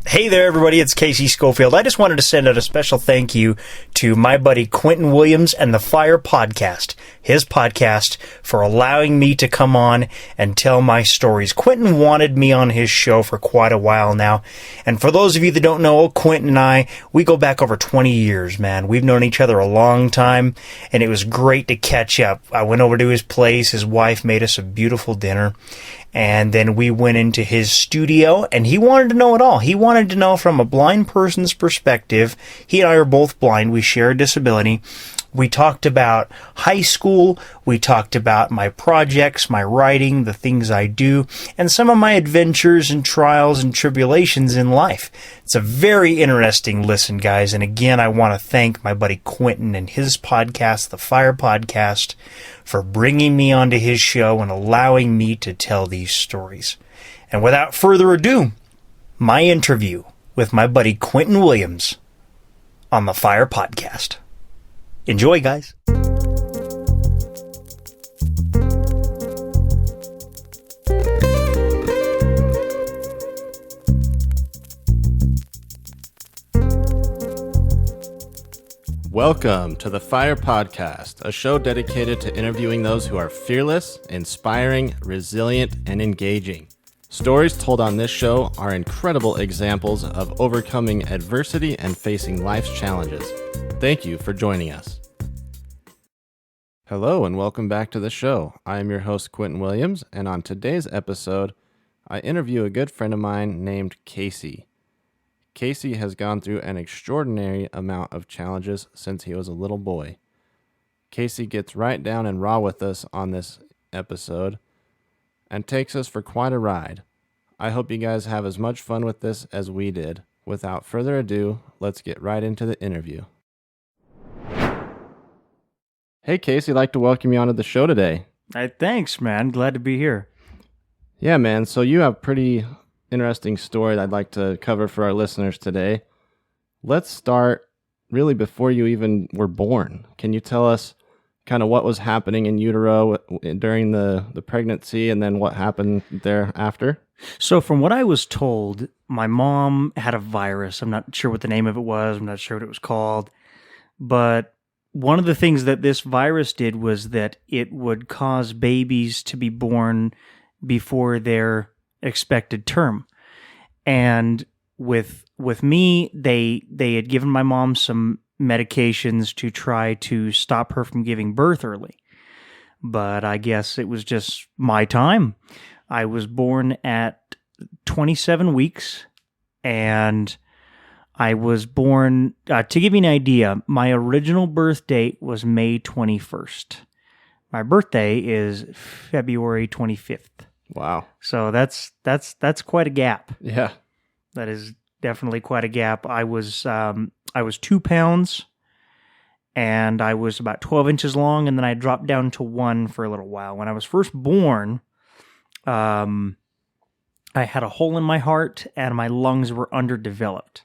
Hey there, everybody. It's Casey Scoffield. I just wanted to send out a special thank you to my buddy Quinton Williams and the Fire Podcast, his podcast, for allowing me to come on and tell my stories. Quinton wanted me on his show for quite a while now. And for those of you that don't know, Quinton and I, we go back over 20 years, man. We've known each other a long time, and it was great to catch up. I went over to his place. His wife made us a beautiful dinner. And then we went into his studio, and he wanted to know it all. He wanted to know from a blind person's perspective. He and I are both blind. We share a disability. We talked about high school. We talked about my projects, my writing, the things I do, and some of my adventures and trials and tribulations in life. It's a very interesting listen, guys. And again, I want to thank my buddy Quinton and his podcast, the Fire Podcast, for bringing me onto his show and allowing me to tell these stories. And without further ado, my interview with my buddy Quinton Williams on the Fire Podcast. Enjoy, guys. Welcome to the Fire Podcast, a show dedicated to interviewing those who are fearless, inspiring, resilient, and engaging. Stories told on this show are incredible examples of overcoming adversity and facing life's challenges. Thank you for joining us. Hello and welcome back to the show. I am your host, Quinton Williams, and on today's episode, I interview a good friend of mine named Casey. Casey has gone through an extraordinary amount of challenges since he was a little boy. Casey gets right down and raw with us on this episode and takes us for quite a ride. I hope you guys have as much fun with this as we did. Without further ado, let's get right into the interview. Hey Casey, I'd like to welcome you onto the show today. Thanks, man. Glad to be here. Yeah, man. So you have pretty interesting story that I'd like to cover for our listeners today. Let's start really before you even were born. Can you tell us kind of what was happening in utero during the pregnancy and then what happened thereafter? So from what I was told, my mom had a virus. I'm not sure what the name of it was. I'm not sure what it was called. But one of the things that this virus did was that it would cause babies to be born before their expected term. And with me, they had given my mom some medications to try to stop her from giving birth early. But I guess it was just my time. I was born at 27 weeks, and I was born, to give you an idea, my original birth date was May 21st. My birthday is February 25th. Wow. So that's quite a gap. Yeah. That is definitely quite a gap. I was 2 pounds, and I was about 12 inches long, and then I dropped down to 1 for a little while. When I was first born, I had a hole in my heart, and my lungs were underdeveloped.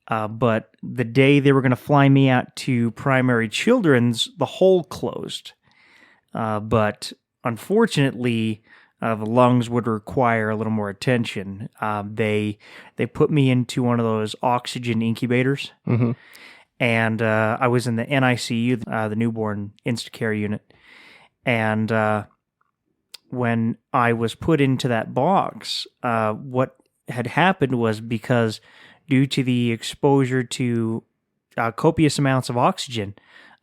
But the day they were going to fly me out to primary children's, the hole closed. But unfortunately, the lungs would require a little more attention. They put me into one of those oxygen incubators, Mm-hmm. and I was in the NICU, the newborn Instacare unit. And when I was put into that box, what had happened was because due to the exposure to copious amounts of oxygen,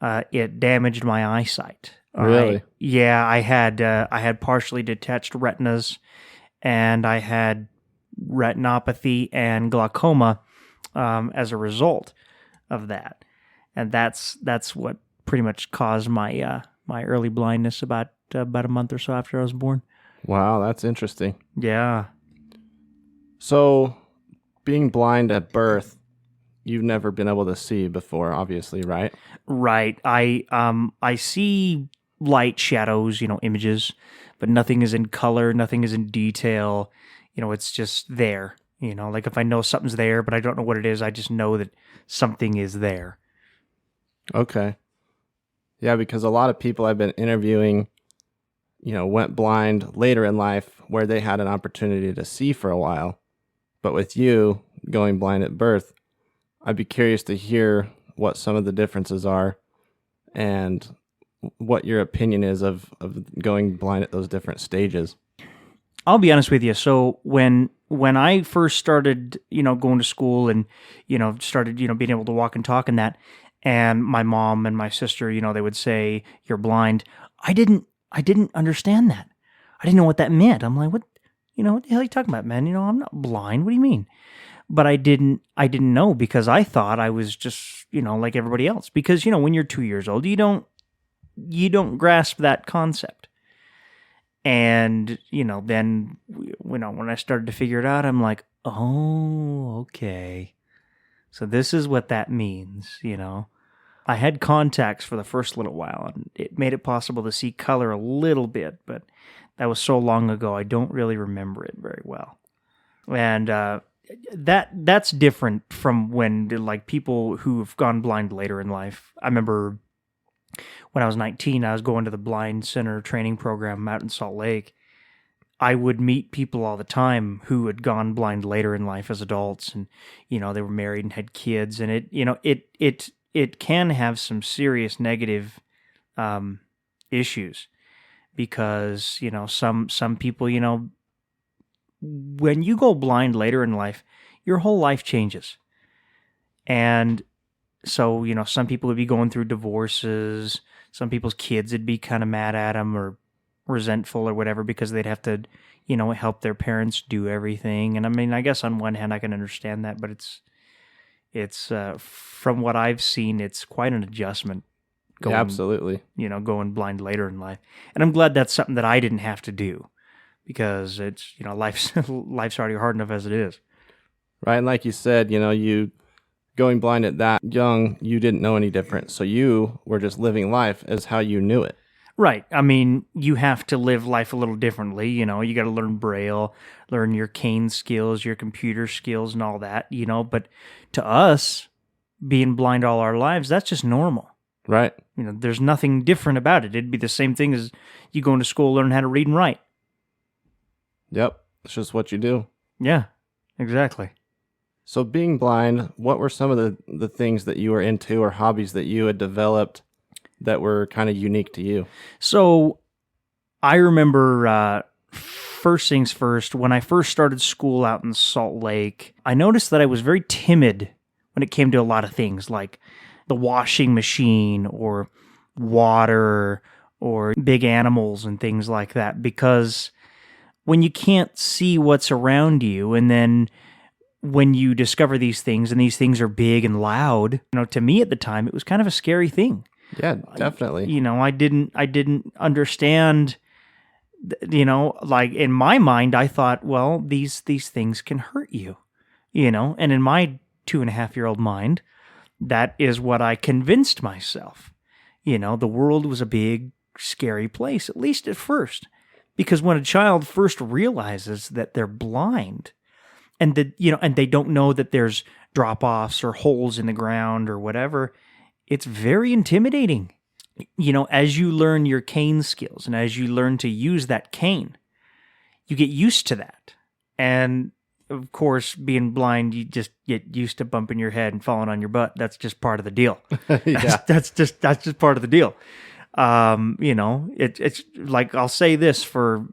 it damaged my eyesight. Really? I had partially detached retinas, and I had retinopathy and glaucoma as a result of that, and that's what pretty much caused my my early blindness about a month or so after I was born. Wow, that's interesting. Yeah. So, being blind at birth, you've never been able to see before, obviously, right? Right. I see light, shadows, images, but nothing is in color, nothing is in detail. It's just there. Like if I know something's there, but I don't know what it is, I just know that something is there. Okay. Yeah, because a lot of people I've been interviewing, went blind later in life where they had an opportunity to see for a while. But with you, going blind at birth. I'd be curious to hear what some of the differences are and what your opinion is of going blind at those different stages. I'll be honest with you. So when I first started, going to school and, started, being able to walk and talk and that, and my mom and my sister, they would say, "You're blind." I didn't understand that. I didn't know what that meant. I'm like, what the hell are you talking about, man? I'm not blind. What do you mean? But I didn't know, because I thought I was just, like everybody else. Because, when you're 2 years old, you don't grasp that concept. And, then, when I started to figure it out, I'm like, oh, okay. So this is what that means, I had contacts for the first little while, and it made it possible to see color a little bit, but that was so long ago, I don't really remember it very well. And that's different from when, like, people who've gone blind later in life. I remember when I was 19, I was going to the Blind Center training program out in Salt Lake. I would meet people all the time who had gone blind later in life as adults, and they were married and had kids, and it can have some serious negative issues, because some people, when you go blind later in life, your whole life changes. And so, some people would be going through divorces. Some people's kids would be kind of mad at them or resentful or whatever, because they'd have to, help their parents do everything. And I mean, I guess on one hand I can understand that, but it's from what I've seen, it's quite an adjustment. Yeah, absolutely. Going blind later in life. And I'm glad that's something that I didn't have to do, because it's, life's already hard enough as it is. Right. And like you said, you going blind at that young, you didn't know any different. So you were just living life as how you knew it. Right. I mean, you have to live life a little differently. You got to learn Braille, learn your cane skills, your computer skills and all that, but to us, being blind all our lives, that's just normal. Right. There's nothing different about it. It'd be the same thing as you going to school, learn how to read and write. Yep. It's just what you do. Yeah, exactly. So being blind, what were some of the things that you were into or hobbies that you had developed that were kind of unique to you? So I remember, first things first, when I first started school out in Salt Lake, I noticed that I was very timid when it came to a lot of things, like the washing machine or water or big animals and things like that, because when you can't see what's around you, and then when you discover these things and these things are big and loud, to me at the time, it was kind of a scary thing. Yeah, definitely. I didn't understand, like in my mind, I thought, well, these things can hurt you, and in my 2.5-year-old mind, that is what I convinced myself. The world was a big, scary place, at least at first, because when a child first realizes that they're blind, and that, and they don't know that there's drop-offs or holes in the ground or whatever, it's very intimidating. As you learn your cane skills and as you learn to use that cane, you get used to that. And of course, being blind, you just get used to bumping your head and falling on your butt. That's just part of the deal. Yeah. That's just part of the deal. It's like, I'll say this for,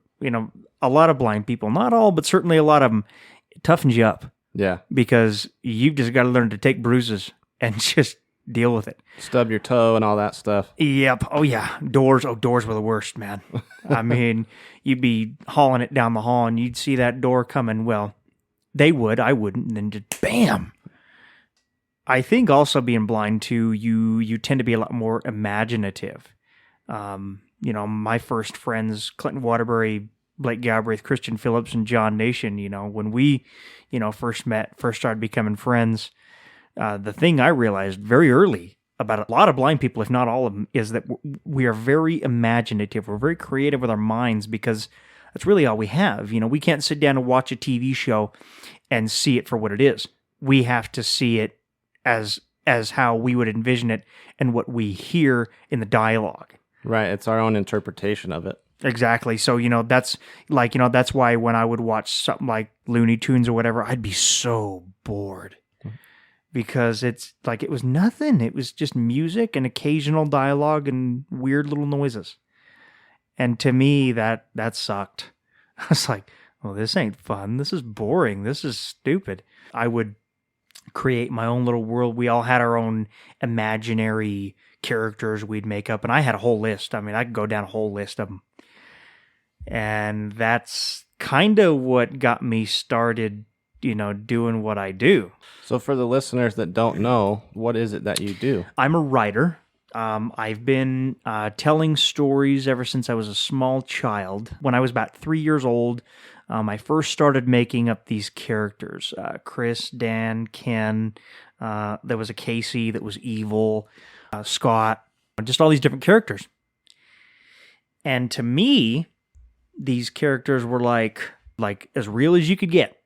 a lot of blind people, not all, but certainly a lot of them, it toughens you up. Yeah. Because you've just got to learn to take bruises and just deal with it. Stub your toe and all that stuff. Yep. Oh, yeah. Doors were the worst, man. I mean, you'd be hauling it down the hall and you'd see that door coming. Well, they would. I wouldn't. And then just bam. I think also being blind, too, you tend to be a lot more imaginative. My first friends, Clinton Waterbury, Blake Galbraith, Christian Phillips, and John Nation, when we, first started becoming friends, the thing I realized very early about a lot of blind people, if not all of them, is that we are very imaginative. We're very creative with our minds, because that's really all we have. We can't sit down and watch a TV show and see it for what it is. We have to see it as how we would envision it and what we hear in the dialogue. Right. It's our own interpretation of it. Exactly. So, that's that's why when I would watch something like Looney Tunes or whatever, I'd be so bored because it's like it was nothing. It was just music and occasional dialogue and weird little noises. And to me, that sucked. I was like, well, this ain't fun. This is boring. This is stupid. I would create my own little world. We all had our own imaginary characters we'd make up, and I had a whole list. I mean, I could go down a whole list of them. And that's kind of what got me started, doing what I do. So for the listeners that don't know, what is it that you do? I'm a writer. I've been telling stories ever since I was a small child. When I was about 3 years old, I first started making up these characters. Chris, Dan, Ken, there was a Casey that was evil, Scott, just all these different characters. And to me, these characters were like as real as you could get.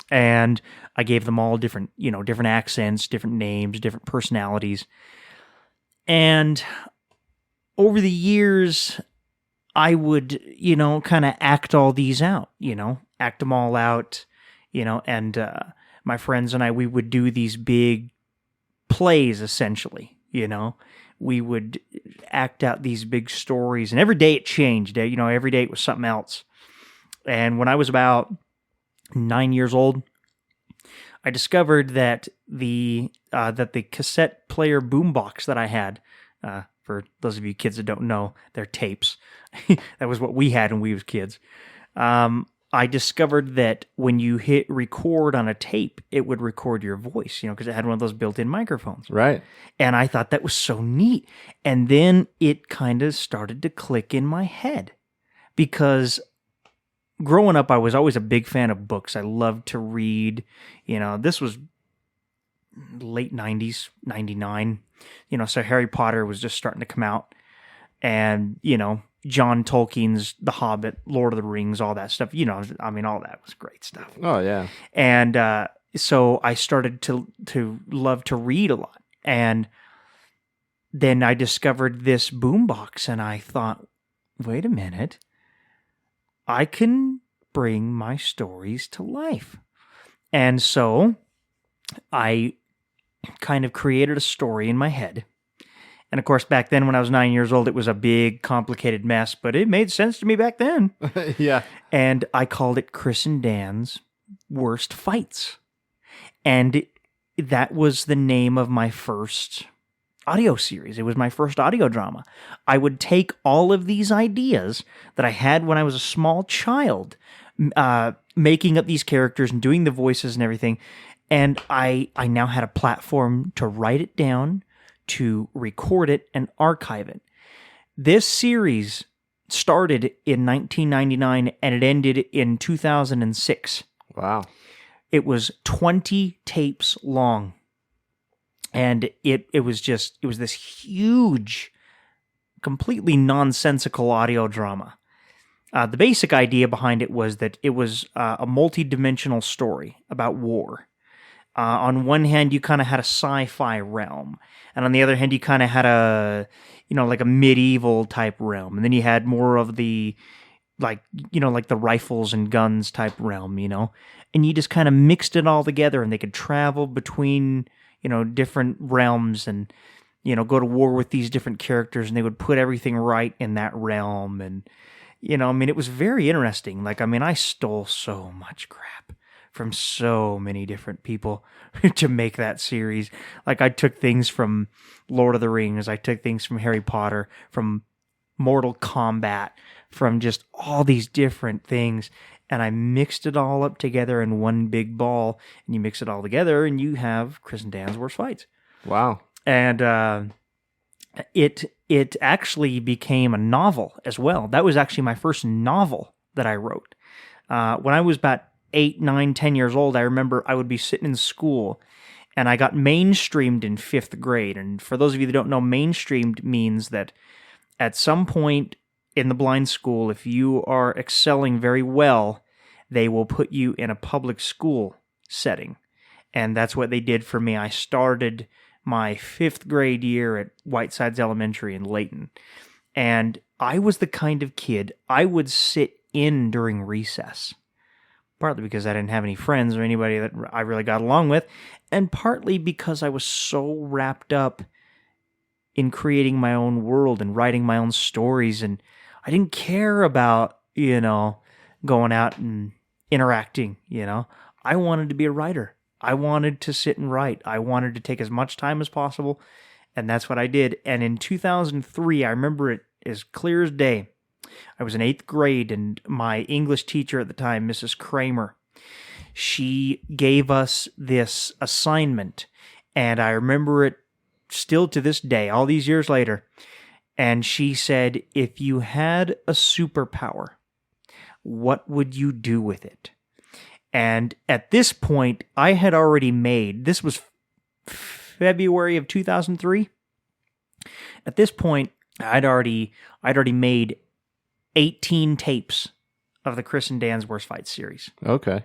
And I gave them all different accents, different names, different personalities. And over the years, I would, kind of act all these out, act them all out, and my friends and I, we would do these big plays, essentially, We would act out these big stories, and every day it changed, every day it was something else. And when I was about 9 years old, I discovered that the cassette player boombox that I had, for those of you kids that don't know, they're tapes. That was what we had when we was kids. I discovered that when you hit record on a tape, it would record your voice, because it had one of those built-in microphones. Right. And I thought that was so neat. And then it kind of started to click in my head because growing up, I was always a big fan of books. I loved to read. This was late 90s, 99. So Harry Potter was just starting to come out. And, John Tolkien's The Hobbit, Lord of the Rings, all that stuff. All that was great stuff. Oh, yeah. And so I started to love to read a lot. And then I discovered this boombox, and I thought, wait a minute. I can bring my stories to life. And so I kind of created a story in my head. And of course, back then when I was 9 years old, it was a big, complicated mess, but it made sense to me back then. Yeah. And I called it Chris and Dan's Worst Fights. And that was the name of my first audio series. It was my first audio drama. I would take all of these ideas that I had when I was a small child, making up these characters and doing the voices and everything. And I now had a platform to write it down, to record it, and archive it. This series started in 1999 and it ended in 2006. Wow. It was 20 tapes long. And it was this huge, completely nonsensical audio drama. The basic idea behind it was that it was a multi-dimensional story about war. On one hand, you kind of had a sci-fi realm, and on the other hand, you kind of had like a medieval type realm, and then you had more of the like the rifles and guns type realm, and you just kind of mixed it all together, and they could travel between different realms and go to war with these different characters, and they would put everything right in that realm, and it was very interesting. I stole so much crap from so many different people to make that series. I took things from Lord of the Rings, I took things from Harry Potter, from Mortal Kombat, from just all these different things, and I mixed it all up together in one big ball, and you mix it all together, and you have Chris and Dan's Worst Fights. Wow. And it actually became a novel as well. That was actually my first novel that I wrote. When I was about 8, 9, 10 years old, I remember I would be sitting in school, and I got mainstreamed in 5th grade. And for those of you that don't know, mainstreamed means that at some point in the blind school, if you are excelling very well, they will put you in a public school setting. And that's what they did for me. I started my 5th grade year at Whitesides Elementary in Layton. And I was the kind of kid I would sit in during recess, partly because I didn't have any friends or anybody that I really got along with, and partly because I was so wrapped up in creating my own world and writing my own stories, and I didn't care about, going out and interacting, I wanted to be a writer. I wanted to sit and write. I wanted to take as much time as possible, and that's what I did. And in 2003, I remember it as clear as day. I was in 8th grade, and my English teacher at the time, Mrs. Kramer, she gave us this assignment, and I remember it still to this day, all these years later. And she said, if you had a superpower, what would you do with it? And at this point, I had already made, this was February of 2003. At this point, I'd already made 18 tapes of the Chris and Dan's Worst Fight series. Okay.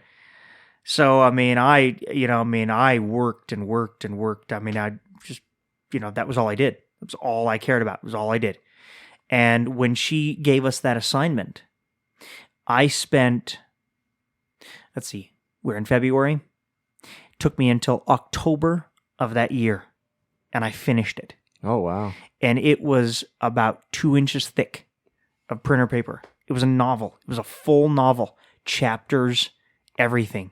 So, I worked and worked and worked. I just, that was all I did. That was all I cared about. It was all I did. And when she gave us that assignment, I spent, let's see, we're in February. It took me until October of that year, and I finished it. Oh, wow. And it was about 2 inches thick of printer paper. It was a novel. It was a full novel, chapters, everything.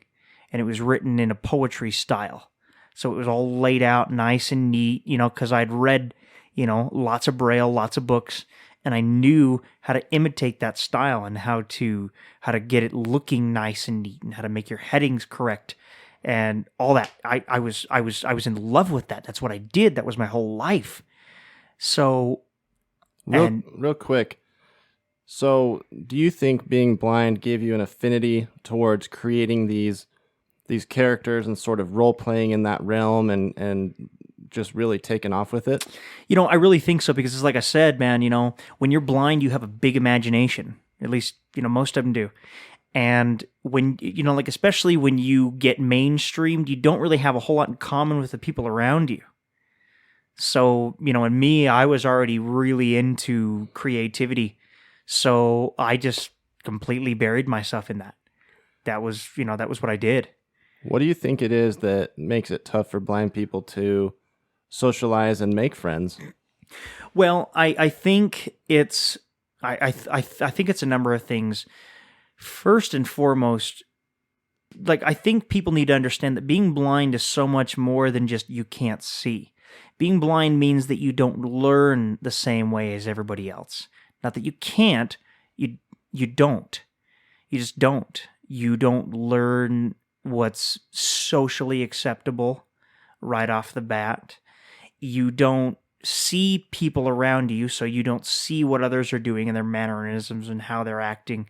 And it was written in a poetry style. So it was all laid out nice and neat, because I'd read, lots of Braille, lots of books, and I knew how to imitate that style and how to get it looking nice and neat and how to make your headings correct and all that. I was in love with that. That's what I did. That was my whole life. So, real quick. So, do you think being blind gave you an affinity towards creating these characters and sort of role playing in that realm and just really taking off with it? I really think so, because it's like I said, man, when you're blind, you have a big imagination. At least, most of them do. And when, especially when you get mainstreamed, you don't really have a whole lot in common with the people around you. So, in me, I was already really into creativity. So I just completely buried myself in that. That was what I did. What do you think it is that makes it tough for blind people to socialize and make friends? Well, I think it's I think it's a number of things. First and foremost, I think people need to understand that being blind is so much more than just you can't see. Being blind means that you don't learn the same way as everybody else. Not that you can't, you don't. You just don't. You don't learn what's socially acceptable right off the bat. You don't see people around you, so you don't see what others are doing and their mannerisms and how they're acting.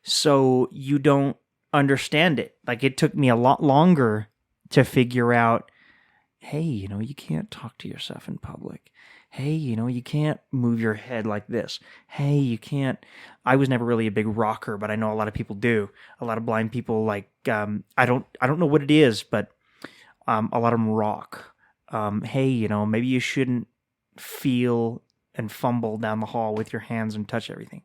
So you don't understand it. It took me a lot longer to figure out, hey, you can't talk to yourself in public. Hey, you can't move your head like this. Hey, you can't. I was never really a big rocker, but I know a lot of people do. A lot of blind people, I don't know what it is, but a lot of them rock. Hey, maybe you shouldn't feel and fumble down the hall with your hands and touch everything.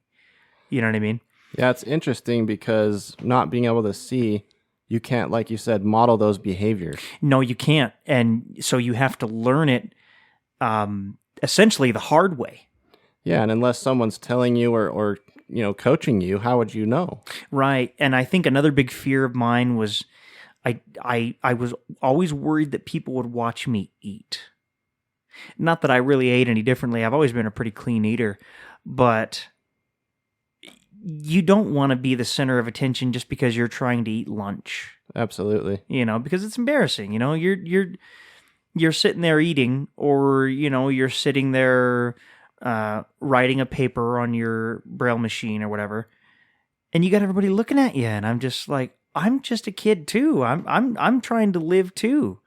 You know what I mean? Yeah, it's interesting because not being able to see, you can't, like you said, model those behaviors. No, you can't. And so you have to learn it essentially the hard way. Yeah, and unless someone's telling you or coaching you, how would you know? Right. And I think another big fear of mine was I was always worried that people would watch me eat. Not that I really ate any differently. I've always been a pretty clean eater, but you don't want to be the center of attention just because you're trying to eat lunch. Absolutely. Because it's embarrassing. You're sitting there eating, or you're sitting there writing a paper on your Braille machine or whatever, and you got everybody looking at you, and I'm just like, I'm just a kid too. I'm trying to live too.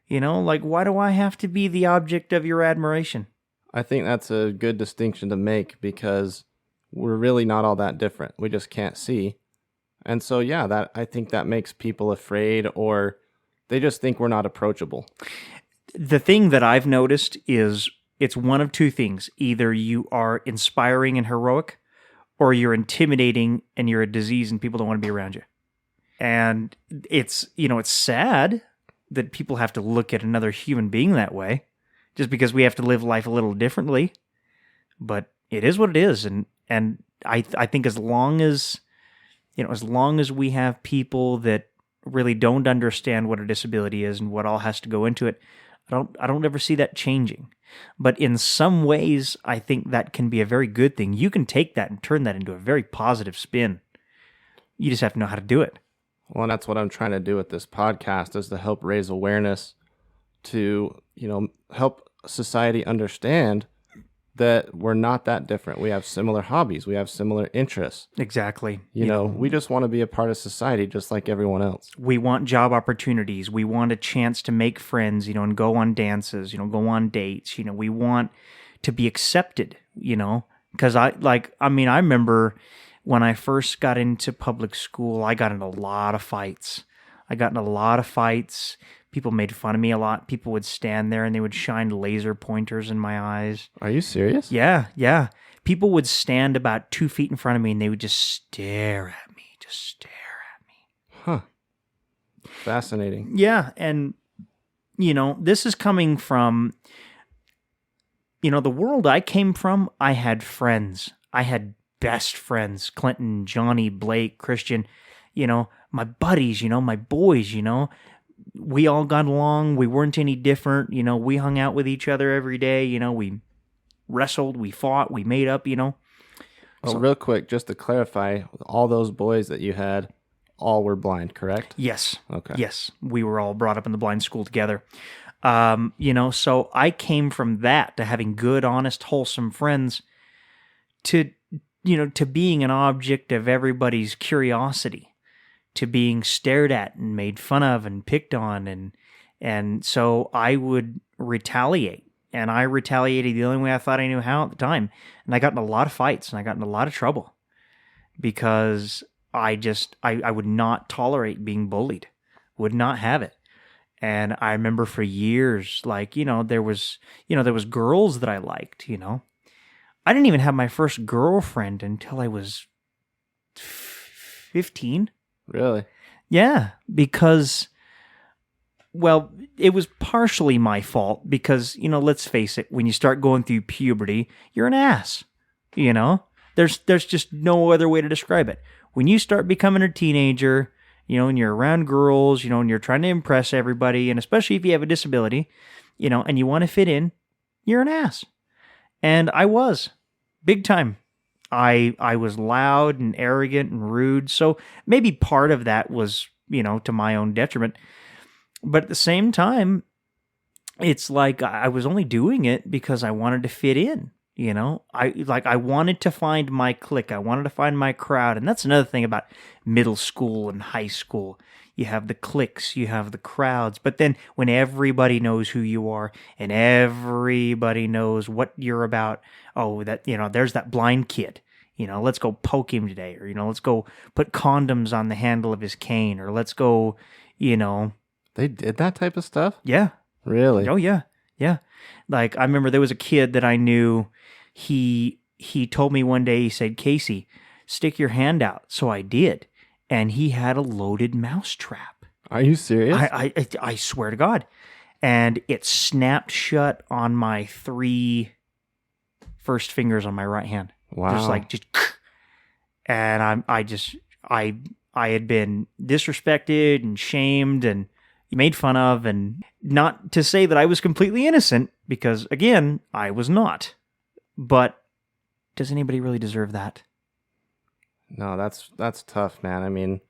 Why do I have to be the object of your admiration? I think that's a good distinction to make because we're really not all that different. We just can't see. And so, yeah, I think that makes people afraid, or they just think we're not approachable. The thing that I've noticed is it's one of two things. Either you are inspiring and heroic, or you're intimidating and you're a disease and people don't want to be around you. And it's sad that people have to look at another human being that way, just because we have to live life a little differently. But it is what it is, and I think as long as we have people that really don't understand what a disability is and what all has to go into it, I don't ever see that changing. But in some ways, I think that can be a very good thing. You can take that and turn that into a very positive spin. You just have to know how to do it. Well, and that's what I'm trying to do with this podcast, is to help raise awareness to, help society understand that we're not that different. We have similar hobbies. We have similar interests. Exactly. We just want to be a part of society just like everyone else. We want job opportunities. We want a chance to make friends, and go on dances, go on dates. We want to be accepted, because I remember when I first got into public school, I got in a lot of fights. People made fun of me a lot. People would stand there and they would shine laser pointers in my eyes. Are you serious? Yeah. People would stand about 2 feet in front of me and they would just stare at me. Huh. Fascinating. Yeah, and, this is coming from, the world I came from. I had friends. I had best friends. Clinton, Johnny, Blake, Christian, my buddies, my boys, we all got along. We weren't any different. We hung out with each other every day. We wrestled, we fought, we made up, So, real quick, just to clarify, all those boys that you had, all were blind, correct? Yes. Okay. Yes. We were all brought up in the blind school together. So I came from that to having good, honest, wholesome friends to being an object of everybody's curiosity, to being stared at and made fun of and picked on. And so I would retaliate. And I retaliated the only way I thought I knew how at the time. And I got in a lot of fights and I got in a lot of trouble because I would not tolerate being bullied, would not have it. And I remember for years, there was girls that I liked, I didn't even have my first girlfriend until I was 15. Really? Yeah, because, it was partially my fault because, let's face it, when you start going through puberty, you're an ass, There's just no other way to describe it. When you start becoming a teenager, and you're around girls, and you're trying to impress everybody, and especially if you have a disability, and you want to fit in, you're an ass. And I was, big time. I was loud and arrogant and rude, so maybe part of that was, to my own detriment. But at the same time, it's like I was only doing it because I wanted to fit in, I wanted to find my clique. I wanted to find my crowd. And that's another thing about middle school and high school. You have the cliques, you have the crowds, but then when everybody knows who you are and everybody knows what you're about, there's that blind kid, let's go poke him today, or, let's go put condoms on the handle of his cane, or let's go, They did that type of stuff? Yeah. Really? Oh, yeah. Yeah. I remember there was a kid that I knew, he told me one day, he said, "Casey, stick your hand out." So I did. And he had a loaded mousetrap. Are you serious? I swear to God. And it snapped shut on my 3 first fingers on my right hand. Wow. Just and I had been disrespected and shamed and made fun of, and not to say that I was completely innocent, because again, I was not. But does anybody really deserve that? No, that's tough, man. I mean,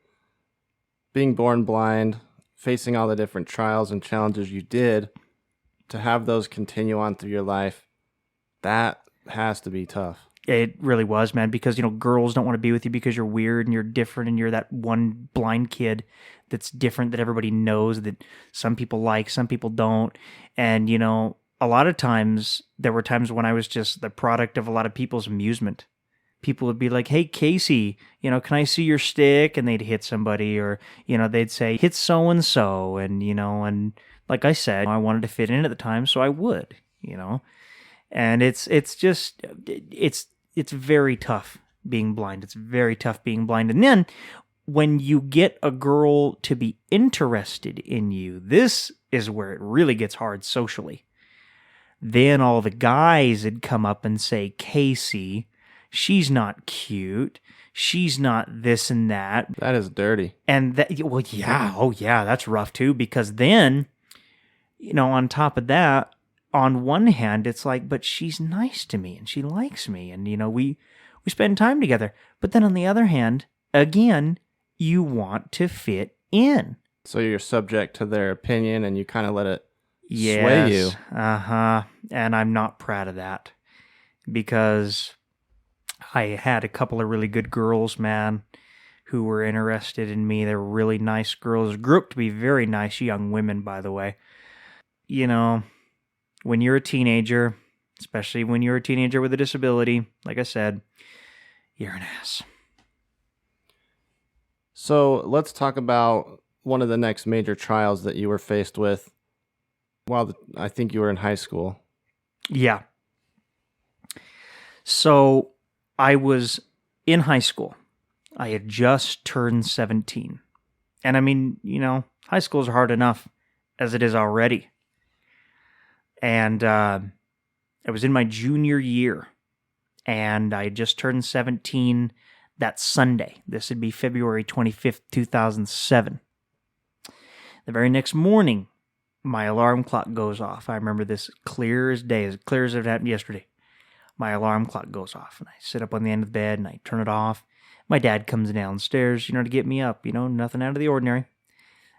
being born blind, facing all the different trials and challenges you did, to have those continue on through your life, that has to be tough. It really was, man, because, girls don't want to be with you because you're weird and you're different and you're that one blind kid that's different that everybody knows, that some people like, some people don't. And, a lot of times, there were times when I was just the product of a lot of people's amusement. People would be like, "Hey, Casey, can I see your stick?" And they'd hit somebody, or, they'd say, "Hit so-and-so." And, and like I said, I wanted to fit in at the time, so I would, And it's very tough being blind. It's very tough being blind. And then when you get a girl to be interested in you, this is where it really gets hard socially. Then all the guys would come up and say, Casey, she's not cute. She's not this and that. That is dirty. And that, well, yeah, oh yeah, that's rough too, because then, on top of that, on one hand, it's like, but she's nice to me and she likes me and, we spend time together. But then on the other hand, again, you want to fit in. So you're subject to their opinion and you kind of let it sway you. Uh-huh. And I'm not proud of that because I had a couple of really good girls, man, who were interested in me. They were really nice girls. Grew up to be very nice young women, by the way. When you're a teenager, especially when you're a teenager with a disability, like I said, you're an ass. So let's talk about one of the next major trials that you were faced with while I think you were in high school. Yeah. So I was in high school. I had just turned 17. And I mean, high schools are hard enough as it is already. And I was in my junior year, and I had just turned 17 that Sunday. This would be February 25th, 2007. The very next morning, my alarm clock goes off. I remember this clear as day, as clear as it happened yesterday. My alarm clock goes off, and I sit up on the end of the bed, and I turn it off. My dad comes downstairs, to get me up, nothing out of the ordinary.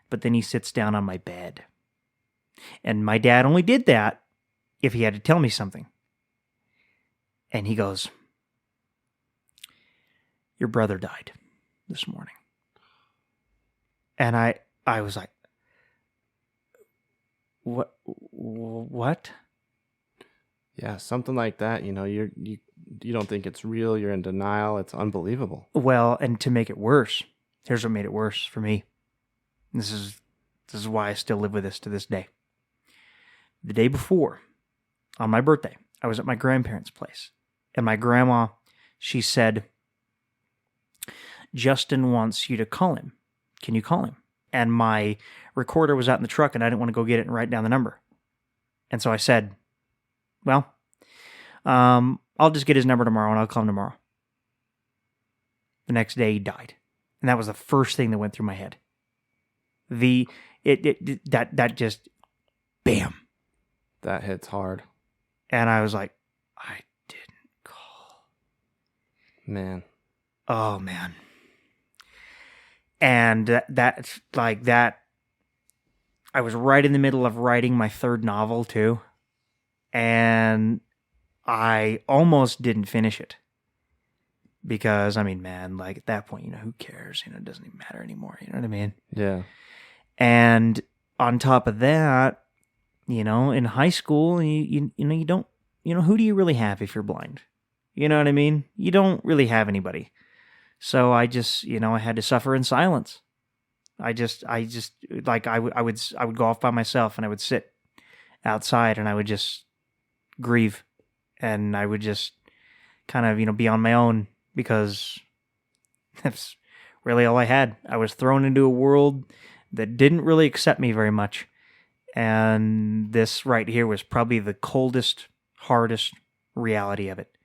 But then he sits down on my bed. And my dad only did that if he had to tell me something. And he goes, your brother died this morning. And I was like, what? Yeah, something like that. You don't think it's real. You're in denial. It's unbelievable. Well, and to make it worse, here's what made it worse for me. This is why I still live with this to this day. The day before, on my birthday, I was at my grandparents' place. And my grandma, she said, Justin wants you to call him. Can you call him? And my recorder was out in the truck, and I didn't want to go get it and write down the number. And so I said, well, I'll just get his number tomorrow, and I'll call him tomorrow. The next day, he died. And that was the first thing that went through my head. That just, bam. That hits hard. And I was like, I didn't call. Man. Oh, man. And that, I was right in the middle of writing my third novel, too. And I almost didn't finish it. Because, at that point, who cares? It doesn't even matter anymore. You know what I mean? Yeah. And on top of that, in high school, you don't, who do you really have if you're blind? You know what I mean? You don't really have anybody. So I just, I had to suffer in silence. I would go off by myself and I would sit outside and I would just grieve. And I would just kind of, be on my own because that's really all I had. I was thrown into a world that didn't really accept me very much. And this right here was probably the coldest, hardest reality of it.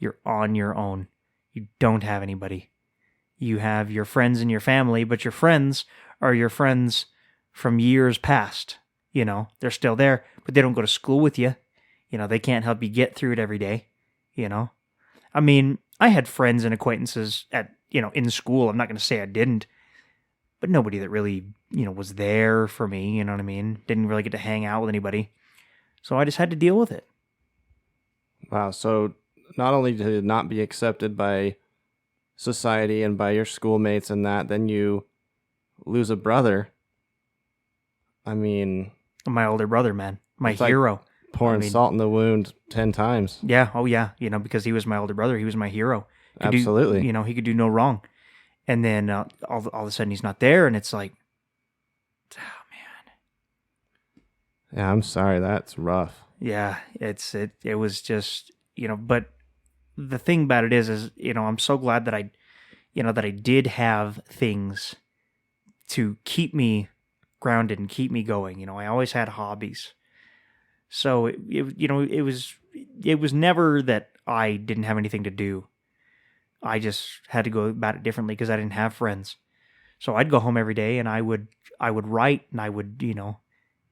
You're on your own. You don't have anybody. You have your friends and your family, but your friends are your friends from years past. They're still there, but they don't go to school with you. They can't help you get through it every day. I had friends and acquaintances in school. I'm not going to say I didn't, but nobody that really, was there for me. You know what I mean? Didn't really get to hang out with anybody. So I just had to deal with it. Wow. So not only did it not be accepted by society and by your schoolmates and that, then you lose a brother. My older brother, man. My hero. Like pouring salt in the wound 10 times. Yeah. Oh, yeah. Because he was my older brother. He was my hero. Absolutely. He could do no wrong. And then all of a sudden he's not there, and it's like, oh, Yeah, I'm sorry. That's rough. Yeah, it was just, but the thing about it is, I'm so glad that I did have things to keep me grounded and keep me going. I always had hobbies. So it was never that I didn't have anything to do. I just had to go about it differently because I didn't have friends. So I'd go home every day and I would write and I would,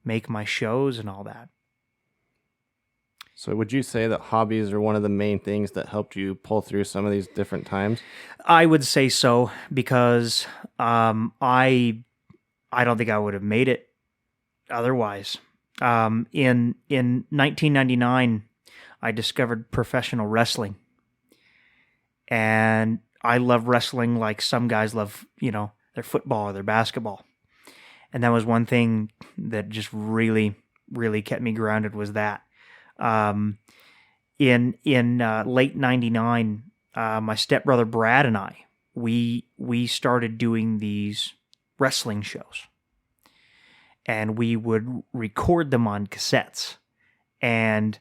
make my shows and all that. So would you say that hobbies are one of the main things that helped you pull through some of these different times? I would say so because I don't think I would have made it otherwise. In 1999, I discovered professional wrestling, and I love wrestling like some guys love, their football or their basketball. And that was one thing that just really, really kept me grounded was that. In late '99, my stepbrother Brad and I, we started doing these wrestling shows, and we would record them on cassettes. And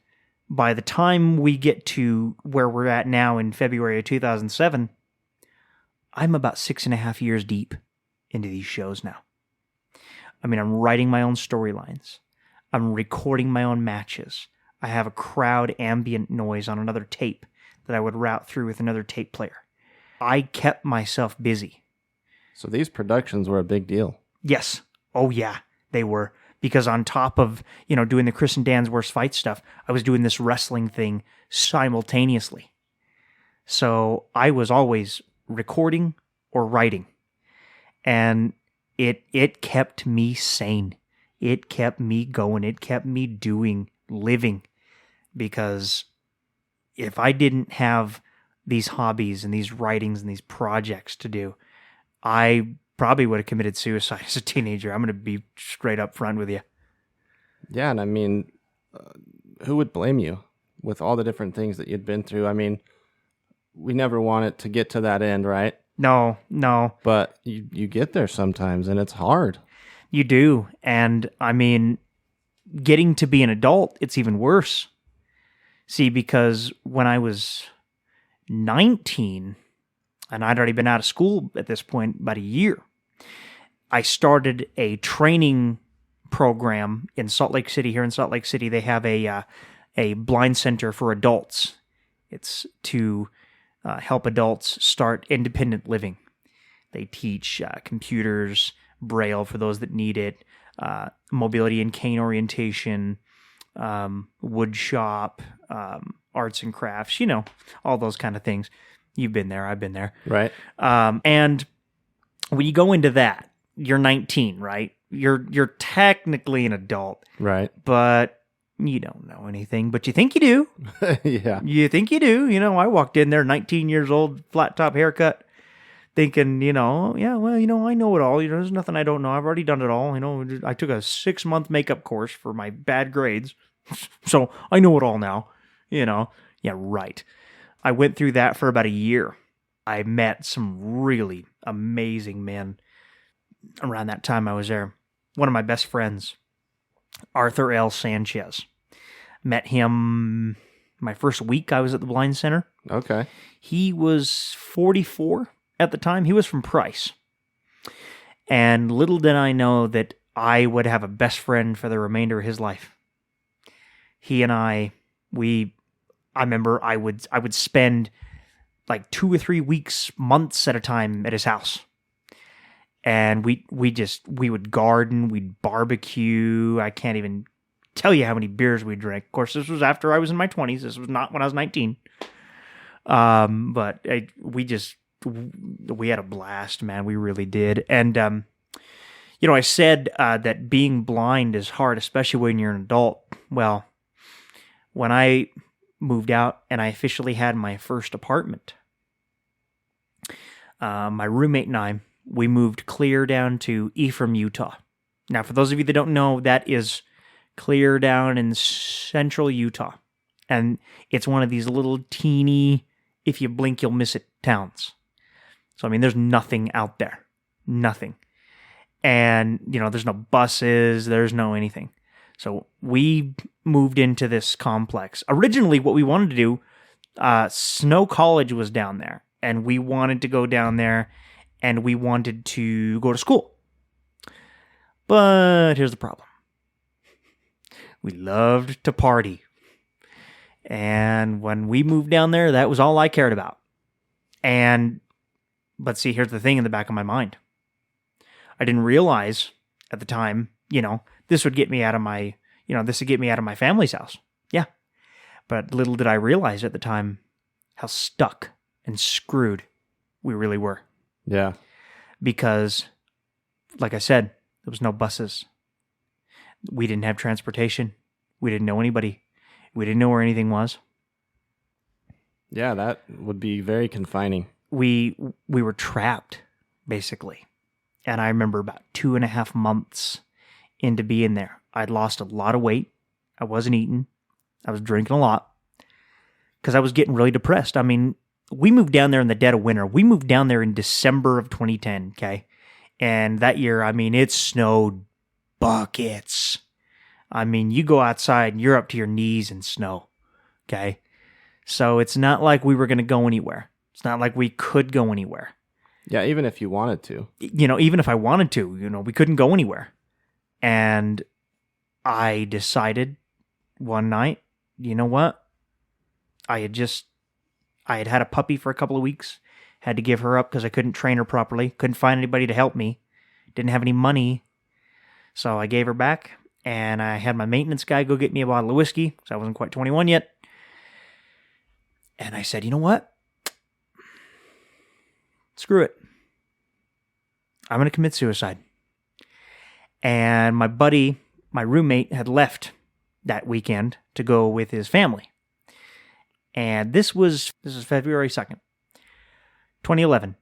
by the time we get to where we're at now in February of 2007, I'm about 6.5 years deep into these shows now. I mean, I'm writing my own storylines. I'm recording my own matches. I have a crowd ambient noise on another tape that I would route through with another tape player. I kept myself busy. So these productions were a big deal. Yes. Oh, yeah, they were. Because on top of, doing the Chris and Dan's Worst Fight stuff, I was doing this wrestling thing simultaneously. So I was always recording or writing. And it kept me sane. It kept me going. It kept me living. Because if I didn't have these hobbies and these writings and these projects to do, I probably would have committed suicide as a teenager. I'm going to be straight up front with you. Yeah, and I mean, who would blame you with all the different things that you'd been through? I mean, we never want it to get to that end, right? No. But you get there sometimes, and it's hard. You do. And, I mean, getting to be an adult, it's even worse. See, because when I was 19, and I'd already been out of school at this point about a year, I started a training program in Salt Lake City. Here in Salt Lake City, they have a blind center for adults. It's to help adults start independent living. They teach computers, Braille for those that need it, mobility and cane orientation, wood shop, arts and crafts, all those kind of things. You've been there, I've been there. Right. And when you go into that, you're 19, right? You're technically an adult. Right. But you don't know anything, but you think you do. Yeah. You think you do. I walked in there, 19 years old, flat top haircut, thinking, I know it all. There's nothing I don't know. I've already done it all. I took a 6-month makeup course for my bad grades, so I know it all now. Yeah, right. I went through that for about a year. I met some really amazing men around that time I was there. One of my best friends, Arthur L. Sanchez. Met him my first week I was at the Blind Center. Okay. He was 44 at the time. He was from Price. And little did I know that I would have a best friend for the remainder of his life. He and I remember I would spend like 2 or 3 weeks, months at a time at his house. And we would garden, we'd barbecue. I can't even tell you how many beers we drank. Of course, this was after I was in my 20s. This was not when I was 19. But we had a blast, man. We really did. And, I said that being blind is hard, especially when you're an adult. Well, when I moved out and I officially had my first apartment, my roommate and I, we moved clear down to Ephraim, Utah. Now, for those of you that don't know, that is clear down in central Utah. And it's one of these little teeny, if you blink, you'll miss it towns. So, I mean, there's nothing out there. Nothing. And, there's no buses, there's no anything. So we moved into this complex. Originally, what we wanted to do, Snow College was down there, and we wanted to go down there, and we wanted to go to school. But here's the problem. We loved to party. And when we moved down there, that was all I cared about. But see, here's the thing in the back of my mind. I didn't realize at the time, this would get me out of my family's house. Yeah. But little did I realize at the time how stuck and screwed we really were. Yeah. Because, like I said, there was no buses. We didn't have transportation. We didn't know anybody. We didn't know where anything was. Yeah, that would be very confining. We were trapped, basically. And I remember about 2.5 months into being there, I'd lost a lot of weight. I wasn't eating. I was drinking a lot because I was getting really depressed. I mean, we moved down there in the dead of winter. We moved down there in December of 2010, okay? And that year, I mean, it snowed buckets. I mean, you go outside and you're up to your knees in snow, okay? So it's not like we were going to go anywhere. It's not like we could go anywhere. Yeah, even if you wanted to. Even if I wanted to, we couldn't go anywhere. And I decided one night, you know what? I had had a puppy for a couple of weeks, had to give her up because I couldn't train her properly, couldn't find anybody to help me, didn't have any money. So I gave her back, and I had my maintenance guy go get me a bottle of whiskey, because I wasn't quite 21 yet. And I said, you know what? Screw it. I'm going to commit suicide. And my buddy, my roommate, had left that weekend to go with his family. And this is February 2nd, 2011.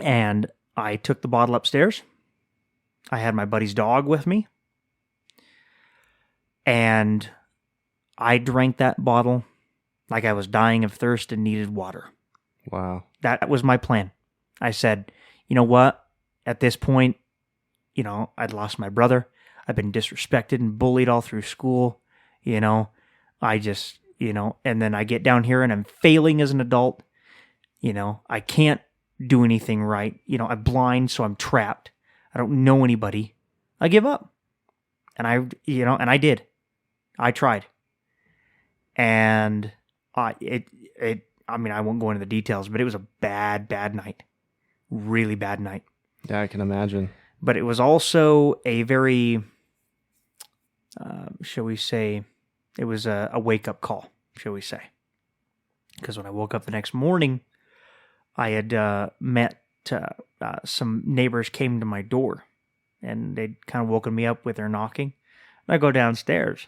And I took the bottle upstairs. I had my buddy's dog with me. And I drank that bottle like I was dying of thirst and needed water. Wow. That was my plan. I said, you know what? At this point, I'd lost my brother. I've been disrespected and bullied all through school. I just, and then I get down here and I'm failing as an adult. I can't do anything right. I'm blind, so I'm trapped. I don't know anybody. I give up. And I did. I tried. And I won't go into the details, but it was a bad, bad night. Really bad night. Yeah, I can imagine. But it was also a very, shall we say, it was a wake-up call, shall we say. Because when I woke up the next morning, I had met some neighbors came to my door, and they'd kind of woken me up with their knocking. And I go downstairs,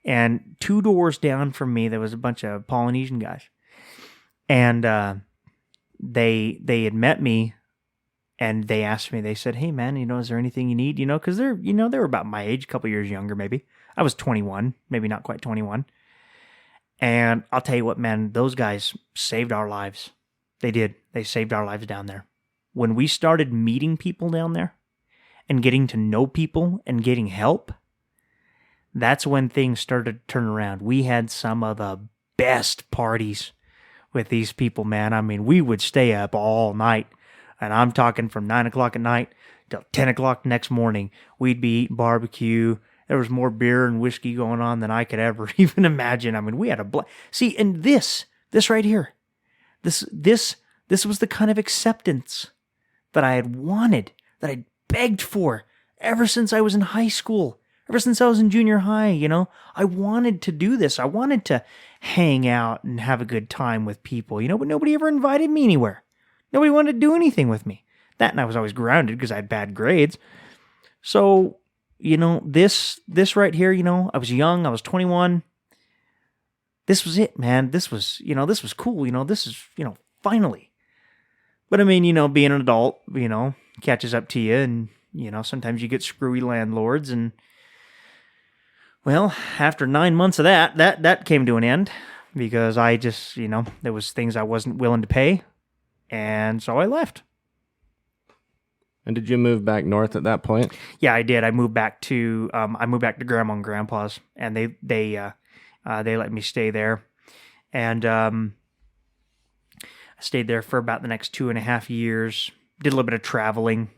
and 2 doors down from me, there was a bunch of Polynesian guys. And they had met me, and they asked me, they said, hey, man, is there anything you need? Because they were about my age, a couple years younger, maybe. I was 21, maybe not quite 21. And I'll tell you what, man, those guys saved our lives. They did. They saved our lives down there. When we started meeting people down there and getting to know people and getting help, that's when things started to turn around. We had some of the best parties with these people, man. I mean, we would stay up all night. And I'm talking from 9 o'clock at night till 10 o'clock next morning. We'd be eating barbecue. There was more beer and whiskey going on than I could ever even imagine. I mean, we had a blast. See, and this right here, this was the kind of acceptance that I had wanted, that I'd begged for ever since I was in high school, ever since I was in junior high, I wanted to do this. I wanted to hang out and have a good time with people, but nobody ever invited me anywhere. Nobody wanted to do anything with me. That, and I was always grounded because I had bad grades. So, this right here, I was young, I was 21. This was it, man. This was cool. This is, finally. But I mean, being an adult, catches up to you, and, sometimes you get screwy landlords, and, well, after 9 months of that came to an end because I just, there was things I wasn't willing to pay. And so I left. And did you move back north at that point? Yeah, I did. I moved back to Grandma and Grandpa's, and they let me stay there, and I stayed there for about the next 2.5 years. Did a little bit of traveling.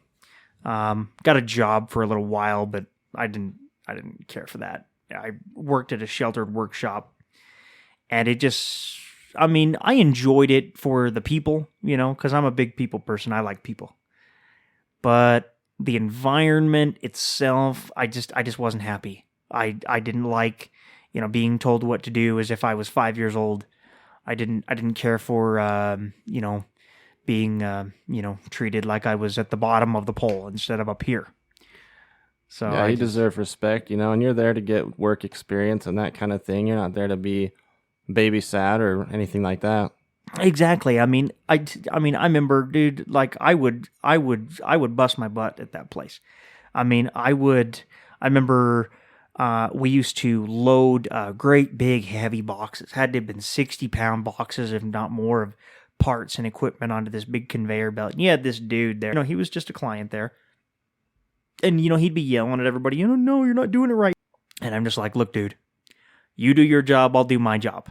Got a job for a little while, but I didn't care for that. I worked at a sheltered workshop, and I enjoyed it for the people, because I'm a big people person. I like people. But the environment itself, I just wasn't happy. I didn't like, being told what to do as if I was 5 years old. I didn't care for, being, treated like I was at the bottom of the pole instead of up here. So yeah, you deserve respect, and you're there to get work experience and that kind of thing. You're not there to be babysat or anything like that. Exactly. I remember, dude, like I would bust my butt at that place. I remember we used to load great big heavy boxes. Had to have been 60-pound boxes, if not more, of parts and equipment onto this big conveyor belt. And you had this dude there. He was just a client there. And, he'd be yelling at everybody, no, you're not doing it right. And I'm just like, look, dude, you do your job, I'll do my job.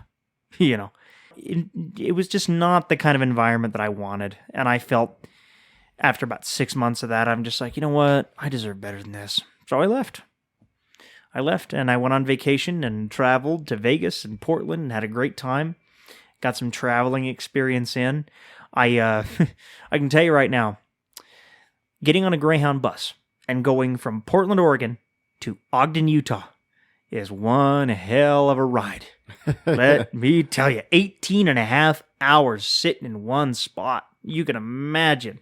It was just not the kind of environment that I wanted. And I felt after about 6 months of that, I'm just like, you know what? I deserve better than this. So I left. And I went on vacation and traveled to Vegas and Portland and had a great time. Got some traveling experience in. I can tell you right now, getting on a Greyhound bus and going from Portland, Oregon to Ogden, Utah is one hell of a ride. Let me tell you, 18 and a half hours sitting in one spot. You can imagine.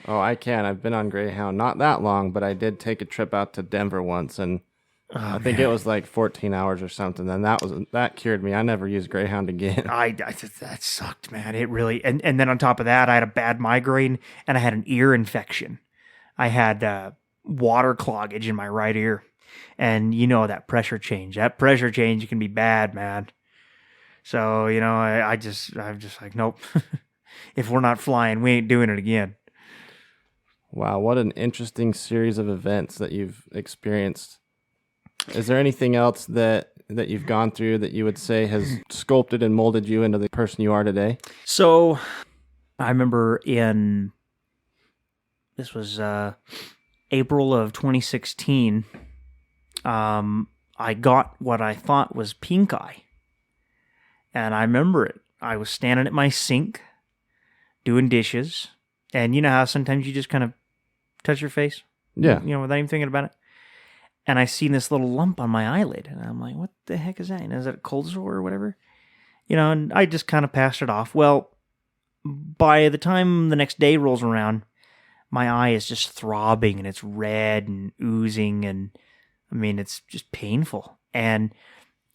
Oh, I can. I've been on Greyhound. Not that long, but I did take a trip out to Denver once, and I think it was like 14 hours or something. And that cured me. I never used Greyhound again. That sucked, man. It really, and then on top of that, I had a bad migraine and I had an ear infection. I had water cloggage in my right ear. And that pressure change. That pressure change can be bad, man. So, I'm just like, nope. If we're not flying, we ain't doing it again. Wow, what an interesting series of events that you've experienced. Is there anything else that you've gone through that you would say has sculpted and molded you into the person you are today? So, I remember this was April of 2016, I got what I thought was pink eye. And I remember it. I was standing at my sink doing dishes. And you know how sometimes you just kind of touch your face? Yeah. Without even thinking about it. And I seen this little lump on my eyelid. And I'm like, what the heck is that? Is that a cold sore or whatever? And I just kind of passed it off. Well, by the time the next day rolls around, my eye is just throbbing and it's red and oozing. And it's just painful. And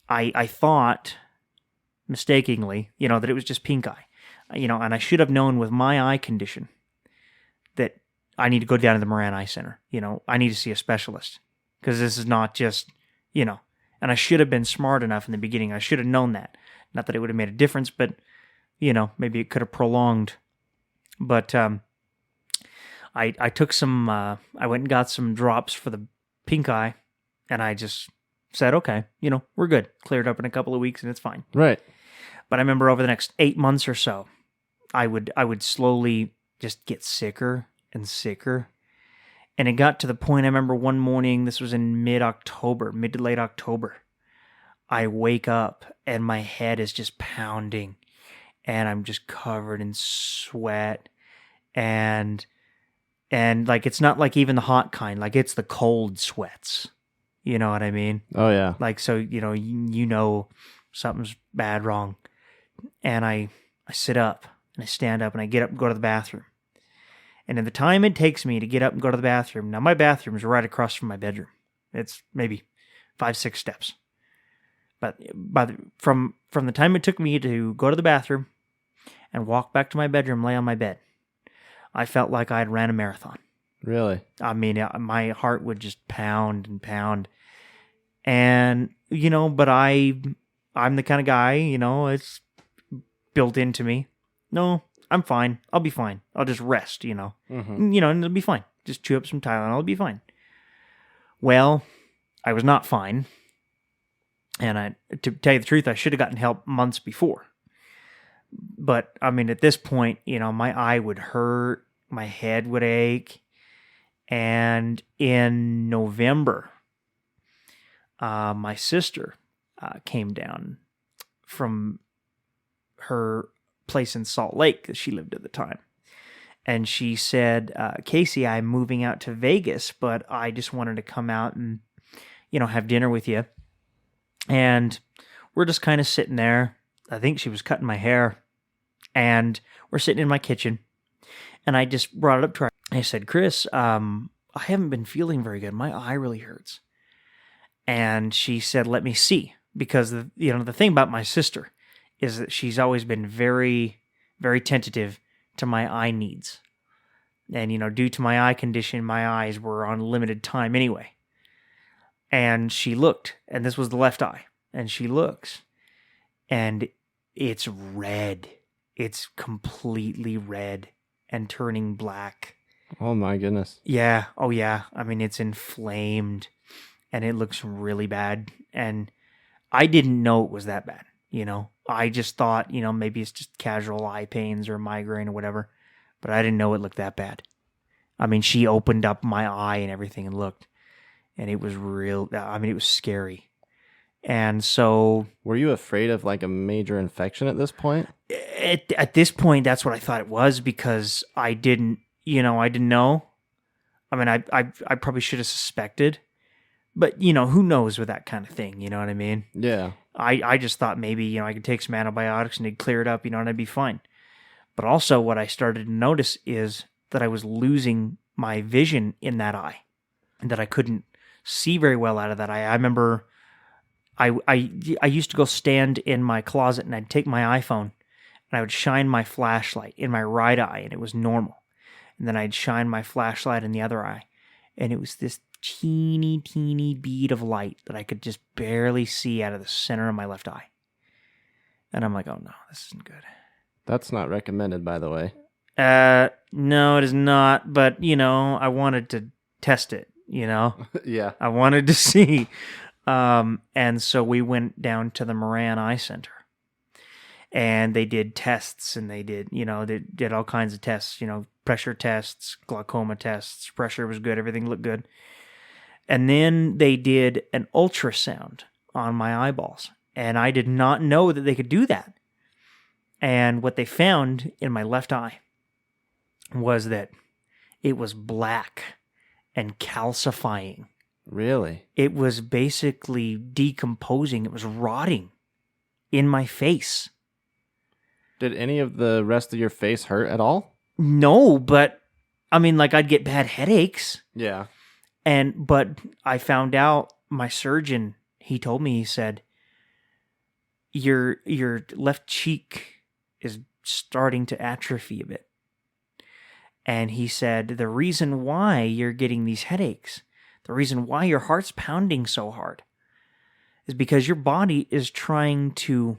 I thought mistakenly, that it was just pink eye. And I should have known with my eye condition that I need to go down to the Moran Eye Center. I need to see a specialist because this is not just, and I should have been smart enough in the beginning. I should have known that. Not that it would have made a difference, but, maybe it could have prolonged. But I took some, I went and got some drops for the pink eye, and I just said, okay, we're good. Cleared up in a couple of weeks and it's fine. Right. But I remember over the next 8 months or so, I would slowly just get sicker and sicker. And it got to the point, I remember one morning, this was in mid to late October, I wake up and my head is just pounding and I'm just covered in sweat and like, it's not like even the hot kind, like it's the cold sweats. You know what I mean? Oh yeah. Like, so, something's bad wrong. And I sit up and I stand up and I get up and go to the bathroom. And in the time it takes me to get up and go to the bathroom, now my bathroom is right across from my bedroom. It's maybe 5-6 steps. But from the time it took me to go to the bathroom and walk back to my bedroom, lay on my bed, I felt like I had ran a marathon. Really? My heart would just pound and pound. And, but I'm the kind of guy, it's built into me. No, I'm fine. I'll be fine. I'll just rest, Mm-hmm. And it'll be fine. Just chew up some Tylenol. It'll be fine. Well, I was not fine. And to tell you the truth, I should have gotten help months before. But, I mean, at this point, my eye would hurt, my head would ache. And in November, my sister came down from her place in Salt Lake that she lived at the time. And she said, Casey, I'm moving out to Vegas, but I just wanted to come out and, have dinner with you. And we're just kind of sitting there. I think she was cutting my hair. And we're sitting in my kitchen. And I just brought it up to her. I said, Chris, I haven't been feeling very good. My eye really hurts. And she said, let me see. Because, the thing about my sister is that she's always been very, very tentative to my eye needs. And, due to my eye condition, my eyes were on limited time anyway. And she looked, and this was the left eye. And she looks, and it's red. It's completely red and turning black. Oh my goodness. Yeah. Oh yeah. I mean, it's inflamed and it looks really bad. And I didn't know it was that bad. I just thought, maybe it's just casual eye pains or migraine or whatever, but I didn't know it looked that bad. I mean, she opened up my eye and everything and looked, and it was real. I mean, it was scary. And so, were you afraid of like a major infection at this point? At this point, that's what I thought it was, because I didn't know. I mean, I probably should have suspected, but who knows with that kind of thing? You know what I mean? Yeah. I just thought maybe I could take some antibiotics and it'd clear it up, and I'd be fine. But also, what I started to notice is that I was losing my vision in that eye, and that I couldn't see very well out of that eye. I remember I used to go stand in my closet, and I'd take my iPhone and I would shine my flashlight in my right eye, and it was normal. And then I'd shine my flashlight in the other eye, and it was this teeny bead of light that I could just barely see out of the center of my left eye. And I'm like, oh no, this isn't good. That's not recommended, by the way. No, it is not. But, I wanted to test it, Yeah. I wanted to see. And so we went down to the Moran Eye Center, and they did tests, and they did all kinds of tests, pressure tests, glaucoma tests. Pressure was good. Everything looked good. And then they did an ultrasound on my eyeballs, and I did not know that they could do that. And what they found in my left eye was that it was black and calcifying. Really? It was basically decomposing. It was rotting in my face. Did any of the rest of your face hurt at all? No, but I mean, I'd get bad headaches. Yeah. But I found out, my surgeon, he told me, he said, your left cheek is starting to atrophy a bit. And he said, the reason why you're getting these headaches, the reason why your heart's pounding so hard, is because your body is trying to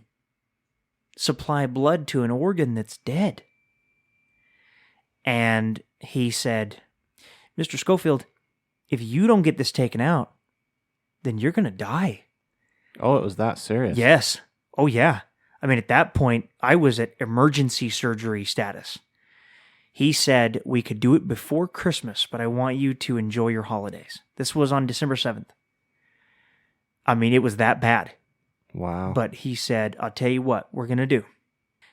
supply blood to an organ that's dead. And he said, Mr. Scoffield, if you don't get this taken out, then you're going to die. Oh, it was that serious? Yes. Oh, yeah. I mean, at that point, I was at emergency surgery status. He said we could do it before Christmas, but I want you to enjoy your holidays. This was on December 7th. I mean, it was that bad. Wow. But he said, I'll tell you what we're going to do.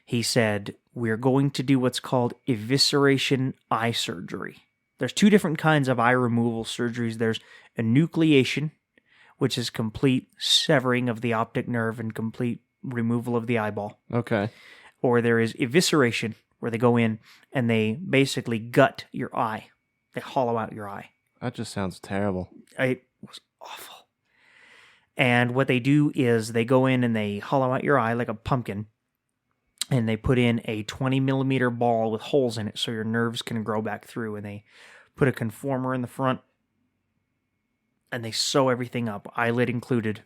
He said, we're going to do what's called evisceration eye surgery. There's two different kinds of eye removal surgeries. There's enucleation, which is complete severing of the optic nerve and complete removal of the eyeball. Okay. Or there is evisceration, where they go in and they basically gut your eye. They hollow out your eye. That just sounds terrible. It was awful. And what they do is they go in and they hollow out your eye like a pumpkin, and they put in a 20 millimeter ball with holes in it so your nerves can grow back through, and they put a conformer in the front, and they sew everything up, eyelid included,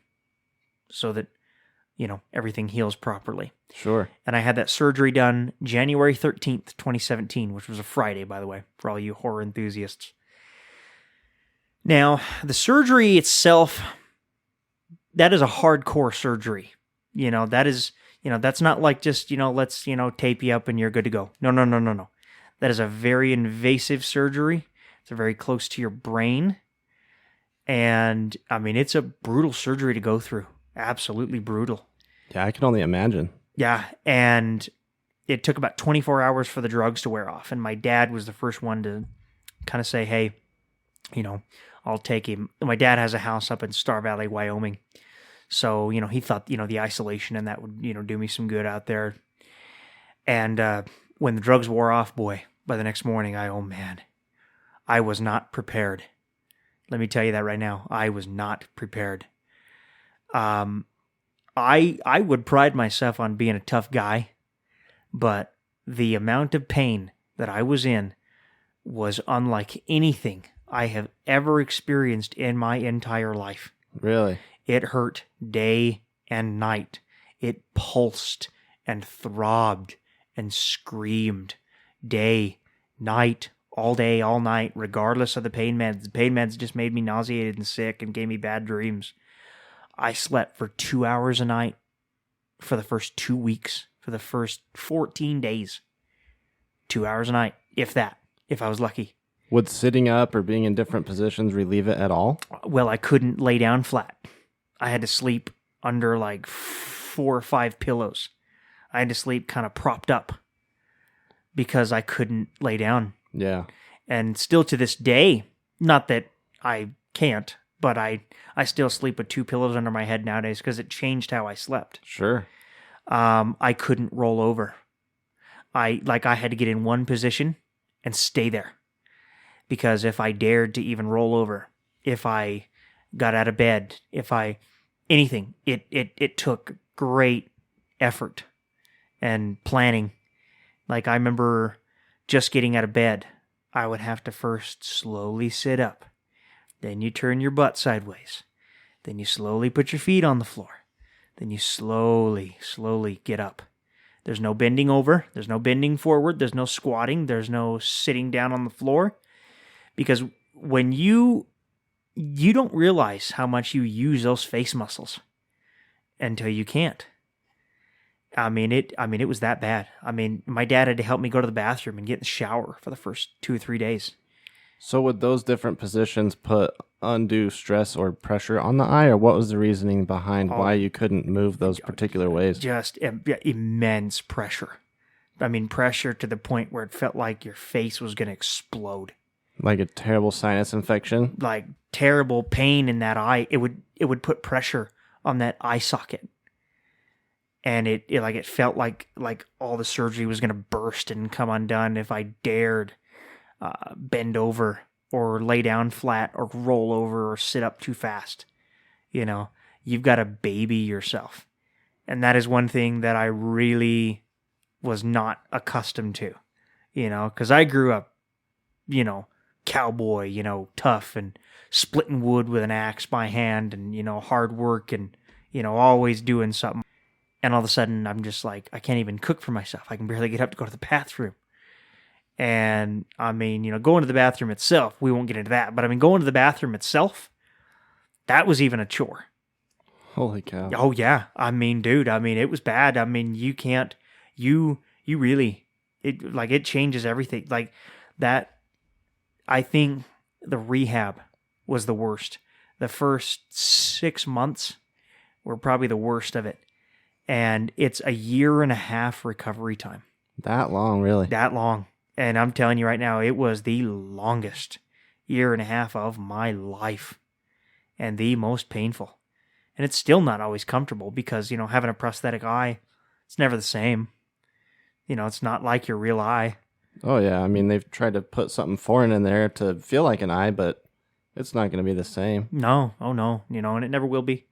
so that, everything heals properly. Sure. And I had that surgery done January 13th, 2017, which was a Friday, by the way, for all you horror enthusiasts. Now, the surgery itself, that is a hardcore surgery. That is, that's not like just, let's, tape you up and you're good to go. No, no, no, no, no. That is a very invasive surgery. It's very close to your brain. And, I mean, it's a brutal surgery to go through. Absolutely brutal. Yeah, I can only imagine. Yeah, and it took about 24 hours for the drugs to wear off. And my dad was the first one to kind of say, hey, I'll take him. My dad has a house up in Star Valley, Wyoming. So, he thought, the isolation and that would, do me some good out there. And when the drugs wore off, boy, by the next morning, I was not prepared. Let me tell you that right now. I was not prepared. I would pride myself on being a tough guy, but the amount of pain that I was in was unlike anything I have ever experienced in my entire life. Really? It hurt day and night. It pulsed and throbbed and screamed day, night, all day, all night, regardless of the pain meds. The pain meds just made me nauseated and sick and gave me bad dreams. I slept for 2 hours a night for the first 2 weeks, for the first 14 days. 2 hours a night, if I was lucky. Would sitting up or being in different positions relieve it at all? Well, I couldn't lay down flat. I had to sleep under like 4 or 5 pillows. I had to sleep kind of propped up because I couldn't lay down. Yeah. And still to this day, not that I can't, but I still sleep with 2 pillows under my head nowadays because it changed how I slept. Sure. I couldn't roll over. I had to get in one position and stay there. Because if I dared to even roll over, if I got out of bed, anything, it took great effort and planning. Like I remember just getting out of bed, I would have to first slowly sit up. Then you turn your butt sideways. Then you slowly put your feet on the floor. Then you slowly get up. There's no bending over. There's no bending forward. There's no squatting. There's no sitting down on the floor. Because when you don't realize how much you use those face muscles until you can't. I mean, it was that bad. I mean, my dad had to help me go to the bathroom and get in the shower for the first 2 or 3 days. So would those different positions put undue stress or pressure on the eye, or what was the reasoning behind why you couldn't move those particular ways? Just immense pressure. I mean, pressure to the point where it felt like your face was going to explode. Like a terrible sinus infection? Like terrible pain in that eye. It would put pressure on that eye socket. And it felt like all the surgery was going to burst and come undone if I dared bend over or lay down flat or roll over or sit up too fast. You've got to baby yourself. And that is one thing that I really was not accustomed to, because I grew up, cowboy, tough and splitting wood with an axe by hand and, hard work and, always doing something. And all of a sudden I'm just like, I can't even cook for myself. I can barely get up to go to the bathroom. And I mean, going to the bathroom itself, we won't get into that, but I mean, going to the bathroom itself, that was even a chore. Holy cow. Oh yeah. I mean, dude, it was bad. I mean, you can't, you really, it changes everything. Like that, I think the rehab was the worst. The first 6 months were probably the worst of it. And it's a 1.5 year recovery time. That long, really? That long. And I'm telling you right now, it was the longest 1.5 years of my life. And the most painful. And it's still not always comfortable because, having a prosthetic eye, it's never the same. It's not like your real eye. Oh, yeah. I mean, they've tried to put something foreign in there to feel like an eye, but it's not going to be the same. No. Oh, no. And it never will be.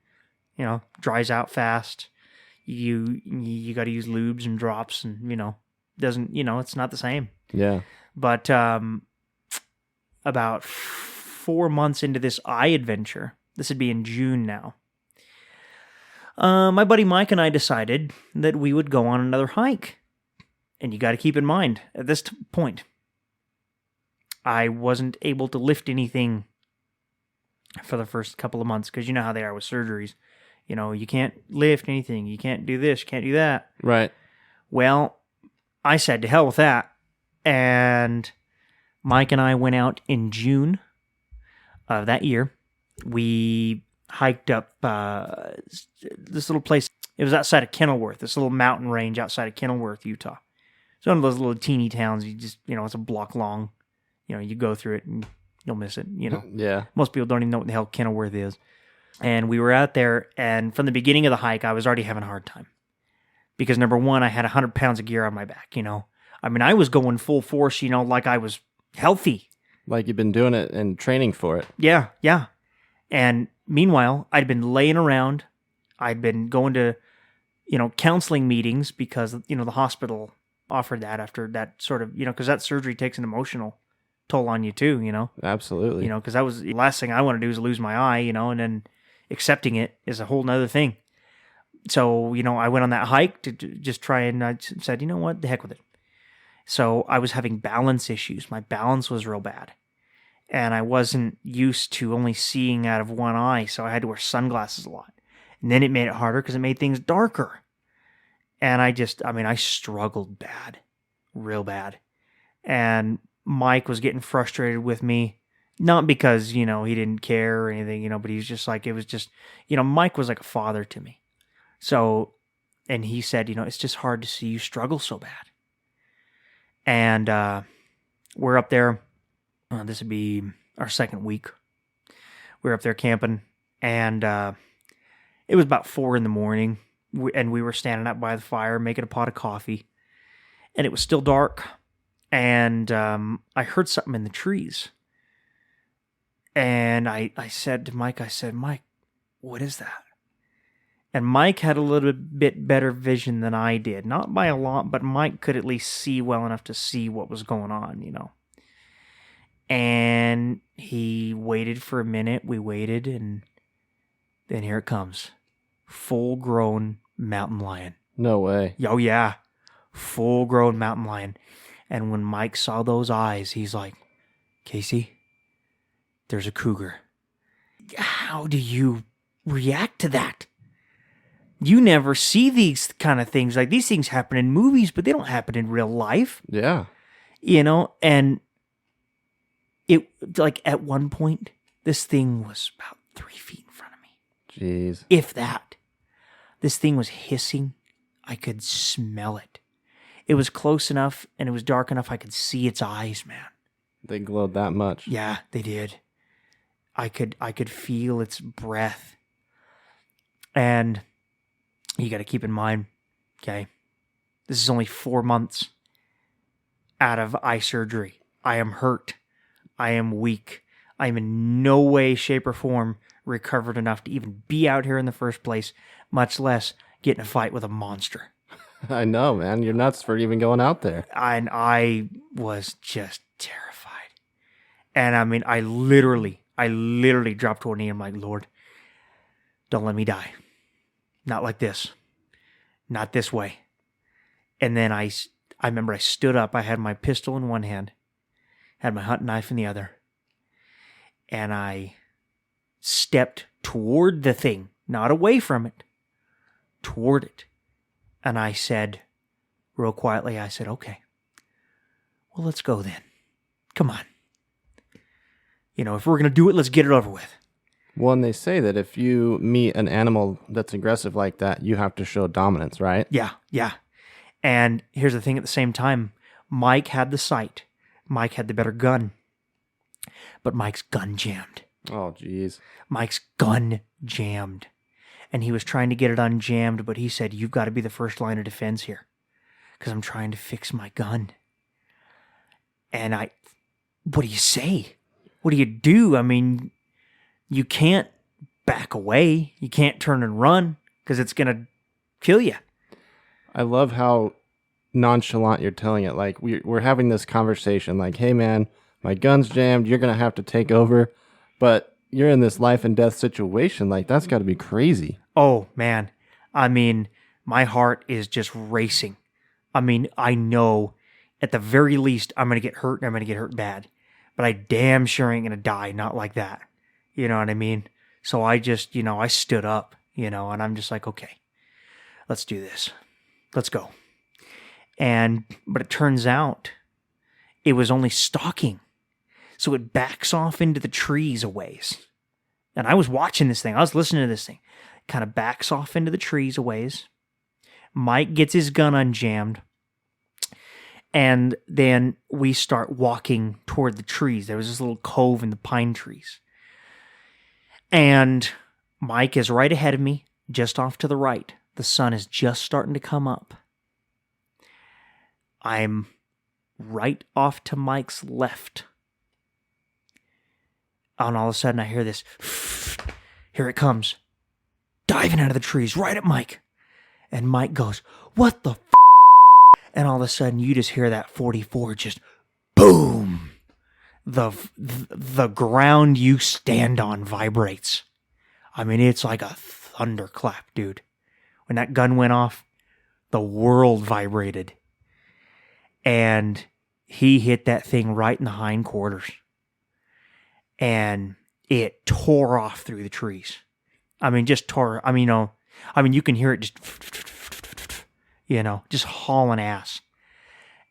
Dries out fast. You got to use lubes and drops and, doesn't, it's not the same. Yeah. But about 4 months into this eye adventure, this would be in June now, my buddy Mike and I decided that we would go on another hike. And you got to keep in mind, at this point, I wasn't able to lift anything for the first couple of months, because you know how they are with surgeries. You know, you can't lift anything. You can't do this. You can't do that. Right. Well, I said to hell with that. And Mike and I went out in June of that year. We hiked up this little place. It was outside of Kenilworth, this little mountain range outside of Kenilworth, Utah. It's one of those little teeny towns. You just, it's a block long. You go through it and you'll miss it, Yeah. Most people don't even know what the hell Kenilworth is. And we were out there, and from the beginning of the hike, I was already having a hard time. Because number one, I had 100 pounds of gear on my back, I mean, I was going full force, like I was healthy. Like you've been doing it and training for it. Yeah. And meanwhile, I'd been laying around. I'd been going to, counseling meetings because, the hospital offered that after that sort of, because that surgery takes an emotional toll on you too, Absolutely. Because that was the last thing I want to do is lose my eye, and then accepting it is a whole nother thing. So, I went on that hike to just try, and I said, you know what, the heck with it. So I was having balance issues. My balance was real bad. And I wasn't used to only seeing out of one eye, so I had to wear sunglasses a lot. And then it made it harder because it made things darker. And I struggled bad, real bad. And Mike was getting frustrated with me, not because, he didn't care or anything, but he was just like, it was just, Mike was like a father to me. So, and he said, it's just hard to see you struggle so bad. And we're up there. This would be our second week. We were up there camping, and it was about 4 a.m, and we were standing up by the fire making a pot of coffee, and it was still dark, and I heard something in the trees. And I said to Mike, Mike, what is that? And Mike had a little bit better vision than I did. Not by a lot, but Mike could at least see well enough to see what was going on, And he waited for a minute. We waited, and then here it comes. Full-grown mountain lion. No way. Oh, yeah. Full-grown mountain lion. And when Mike saw those eyes, he's like, Casey, there's a cougar. How do you react to that? You never see these kind of things. Like, these things happen in movies, but they don't happen in real life. Yeah. And it, like, at one point, this thing was about 3 feet in front of me. Jeez. If that. This thing was hissing. I could smell it. It was close enough, and it was dark enough I could see its eyes, man. They glowed that much. Yeah, they did. I could feel its breath. And you got to keep in mind, okay, this is only 4 months out of eye surgery. I am hurt. I am weak. I am in no way, shape, or form recovered enough to even be out here in the first place, much less get in a fight with a monster. I know, man. You're nuts for even going out there. And I was just terrified. And I mean, I literally dropped to a knee. I'm like, Lord, don't let me die. Not like this. Not this way. And then I remember I stood up. I had my pistol in one hand, had my hunting knife in the other, and I stepped toward the thing, not away from it, toward it. And I said, real quietly, I said, okay, well, let's go then. Come on. If we're going to do it, let's get it over with. Well, and they say that if you meet an animal that's aggressive like that, you have to show dominance, right? Yeah. And here's the thing at the same time. Mike had the sight. Mike had the better gun. But Mike's gun jammed. Oh, jeez. Mike's gun jammed. And he was trying to get it unjammed, but he said, you've got to be the first line of defense here. Because I'm trying to fix my gun. And what do you say? What do you do? I mean, you can't back away. You can't turn and run because it's going to kill you. I love how nonchalant you're telling it. Like, we're having this conversation like, hey, man, my gun's jammed. You're going to have to take over. But you're in this life and death situation. Like, that's got to be crazy. Oh, man. I mean, my heart is just racing. I mean, I know at the very least I'm going to get hurt and I'm going to get hurt bad. But I damn sure ain't going to die. Not like that. You know what I mean? So I just, I stood up, and I'm just like, okay, let's do this. Let's go. But it turns out it was only stalking. So it backs off into the trees a ways. And I was watching this thing. I was listening to this thing. Kind of backs off into the trees a ways. Mike gets his gun unjammed. And then we start walking toward the trees. There was this little cove in the pine trees. And Mike is right ahead of me, just off to the right. The sun is just starting to come up. I'm right off to Mike's left. And all of a sudden I hear this. Here it comes. Diving out of the trees, right at Mike. And Mike goes, "What the f***?" And all of a sudden you just hear that 44 just boom. The ground you stand on vibrates. I mean, it's like a thunderclap, dude. When that gun went off, the world vibrated. And he hit that thing right in the hindquarters. And it tore off through the trees. I mean, just tore. I mean, you can hear it just, just hauling ass.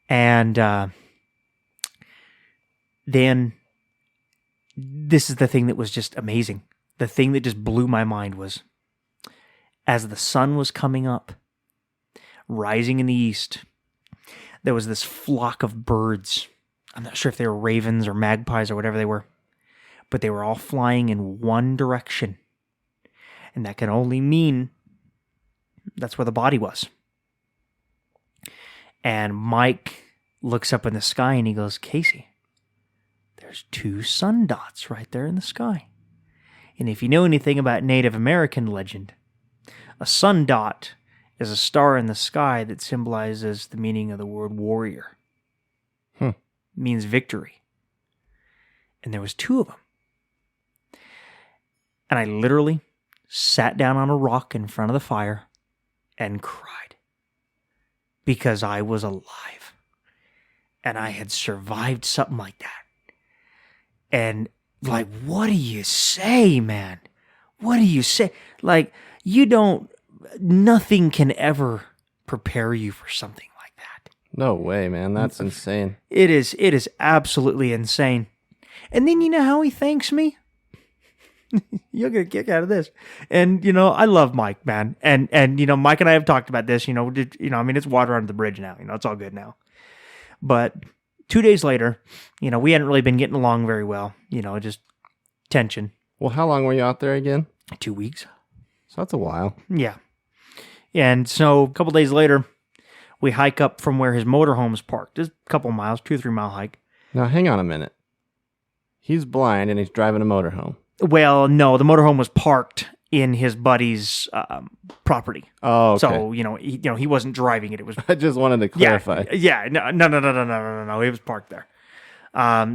And then this is the thing that was just amazing. The thing that just blew my mind was, as the sun was coming up, rising in the east, there was this flock of birds. I'm not sure if they were ravens or magpies or whatever they were, but they were all flying in one direction. And that can only mean that's where the body was. And Mike looks up in the sky and he goes, "Casey, there's 2 sun dots right there in the sky." And if you know anything about Native American legend, a sun dot is a star in the sky that symbolizes the meaning of the word warrior. It means victory. And there was 2 of them. And I literally sat down on a rock in front of the fire and cried. Because I was alive. And I had survived something like that. And like, what do you say, man? What do you say? Like, nothing can ever prepare you for something like that. No way, man. That's insane. It is absolutely insane. And then you know how he thanks me? You'll get a kick out of this. And, I love Mike, man. And Mike and I have talked about this, it's water under the bridge now. It's all good now. But 2 days later, we hadn't really been getting along very well. Just tension. Well, how long were you out there again? 2 weeks. So that's a while. Yeah. And so a couple days later, we hike up from where his motorhome is parked. Just a couple miles, 2 or 3 mile hike. Now, hang on a minute. He's blind and he's driving a motorhome. Well, no, the motorhome was parked in his buddy's property. Oh, okay. So, he wasn't driving it. It was. I just wanted to clarify. Yeah. No. It was parked there.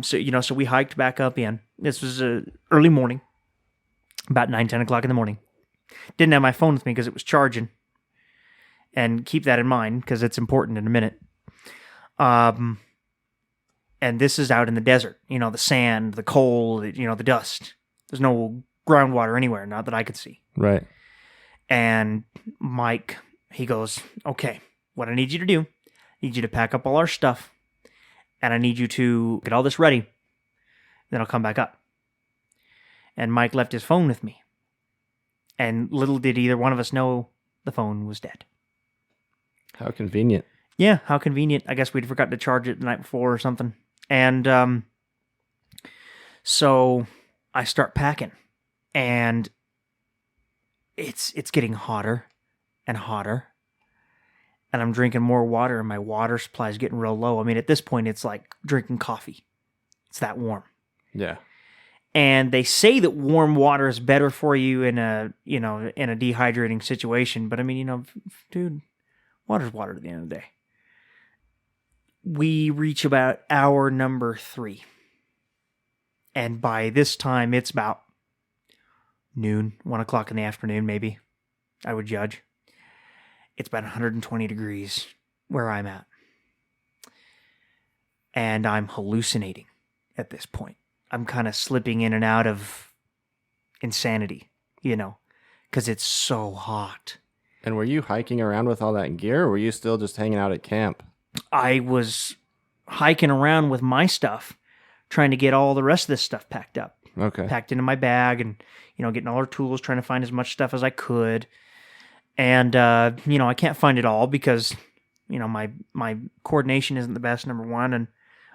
So we hiked back up in. This was early morning, about 9, 10 o'clock in the morning. Didn't have my phone with me because it was charging. And keep that in mind because it's important in a minute. And this is out in the desert. The sand, the cold, the dust. There's no groundwater anywhere, not that I could see. Right. And Mike, he goes, "Okay, what I need you to do, I need you to pack up all our stuff, and I need you to get all this ready. Then I'll come back up." And Mike left his phone with me. And little did either one of us know the phone was dead. How convenient. Yeah, how convenient. I guess we'd forgotten to charge it the night before or something. And so I start packing. And it's getting hotter and hotter. And I'm drinking more water, and my water supply is getting real low. I mean, at this point, it's like drinking coffee. It's that warm. Yeah. And they say that warm water is better for you in a dehydrating situation. But I mean, dude, water's water at the end of the day. We reach about hour number 3. And by this time, it's about noon, 1 o'clock in the afternoon, maybe, I would judge. It's about 120 degrees where I'm at. And I'm hallucinating at this point. I'm kind of slipping in and out of insanity, because it's so hot. And were you hiking around with all that gear, or were you still just hanging out at camp? I was hiking around with my stuff, trying to get all the rest of this stuff packed up. Okay. Packed into my bag and, getting all our tools, trying to find as much stuff as I could. And, I can't find it all because, my coordination isn't the best, number one, and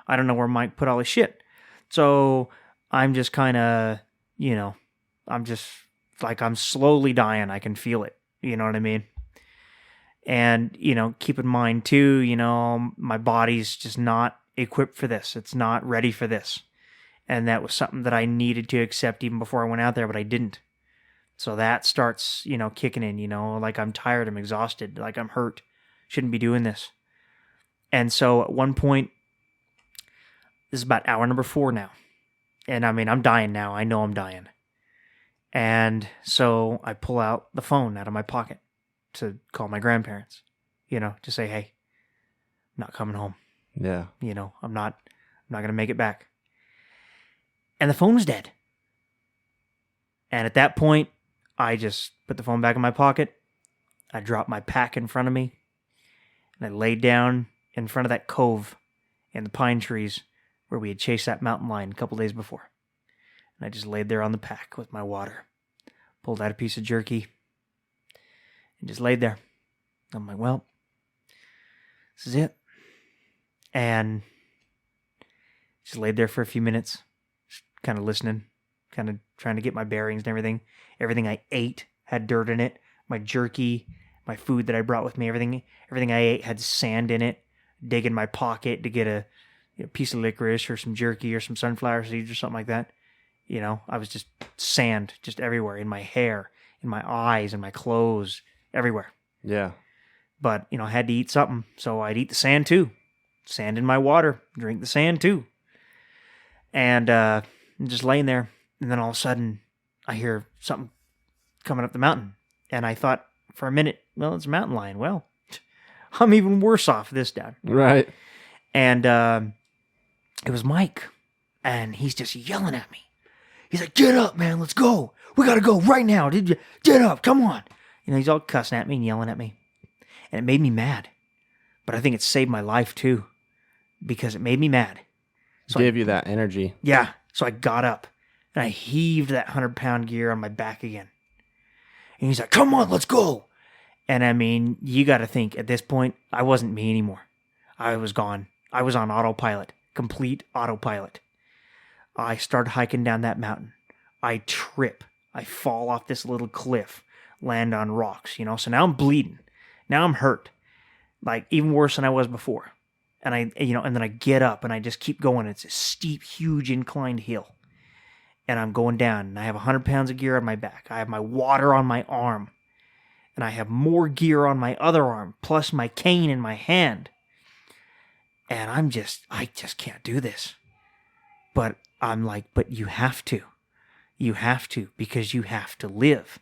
I don't know where Mike put all his shit. So I'm just kind of, I'm just like, I'm slowly dying. I can feel it. You know what I mean? And, keep in mind too, my body's just not equipped for this. It's not ready for this. And that was something that I needed to accept even before I went out there, but I didn't. So that starts, kicking in, like I'm tired, I'm exhausted, like I'm hurt, shouldn't be doing this. And so at one point, this is about hour number 4 now. And I mean, I'm dying now. I know I'm dying. And so I pull out the phone out of my pocket to call my grandparents, to say, hey, I'm not coming home. Yeah. I'm not going to make it back. And the phone was dead. And at that point, I just put the phone back in my pocket. I dropped my pack in front of me. And I laid down in front of that cove in the pine trees where we had chased that mountain lion a couple days before. And I just laid there on the pack with my water. Pulled out a piece of jerky. And just laid there. I'm like, well, this is it. And just laid there for a few minutes. Just kind of listening. Kind of trying to get my bearings and everything. Everything I ate had dirt in it. My jerky, my food that I brought with me, everything I ate had sand in it. Dig in my pocket to get a piece of licorice or some jerky or some sunflower seeds or something like that. I was just sand just everywhere, in my hair, in my eyes, in my clothes, everywhere. Yeah. But, I had to eat something, so I'd eat the sand too. Sand in my water, drink the sand too. And I'm just laying there, and then all of a sudden, I hear something coming up the mountain. And I thought for a minute, well, it's a mountain lion. Well, I'm even worse off this time. Right. And it was Mike, and he's just yelling at me. He's like, get up, man, let's go. We got to go right now. Get up, come on. He's all cussing at me and yelling at me. And it made me mad. But I think it saved my life too, because it made me mad. So Gave you that energy. Yeah. So I got up and I heaved that 100-pound gear on my back again. And he's like, come on, let's go. And I mean, you got to think at this point, I wasn't me anymore. I was gone. I was on autopilot, complete autopilot. I start hiking down that mountain. I trip. I fall off this little cliff, land on rocks, So now I'm bleeding. Now I'm hurt. Like even worse than I was before. And and then I get up and I just keep going. It's a steep, huge inclined hill. And I'm going down and I have 100 pounds of gear on my back. I have my water on my arm. And I have more gear on my other arm, plus my cane in my hand. And I just can't do this. But I'm like, but you have to. You have to, because you have to live.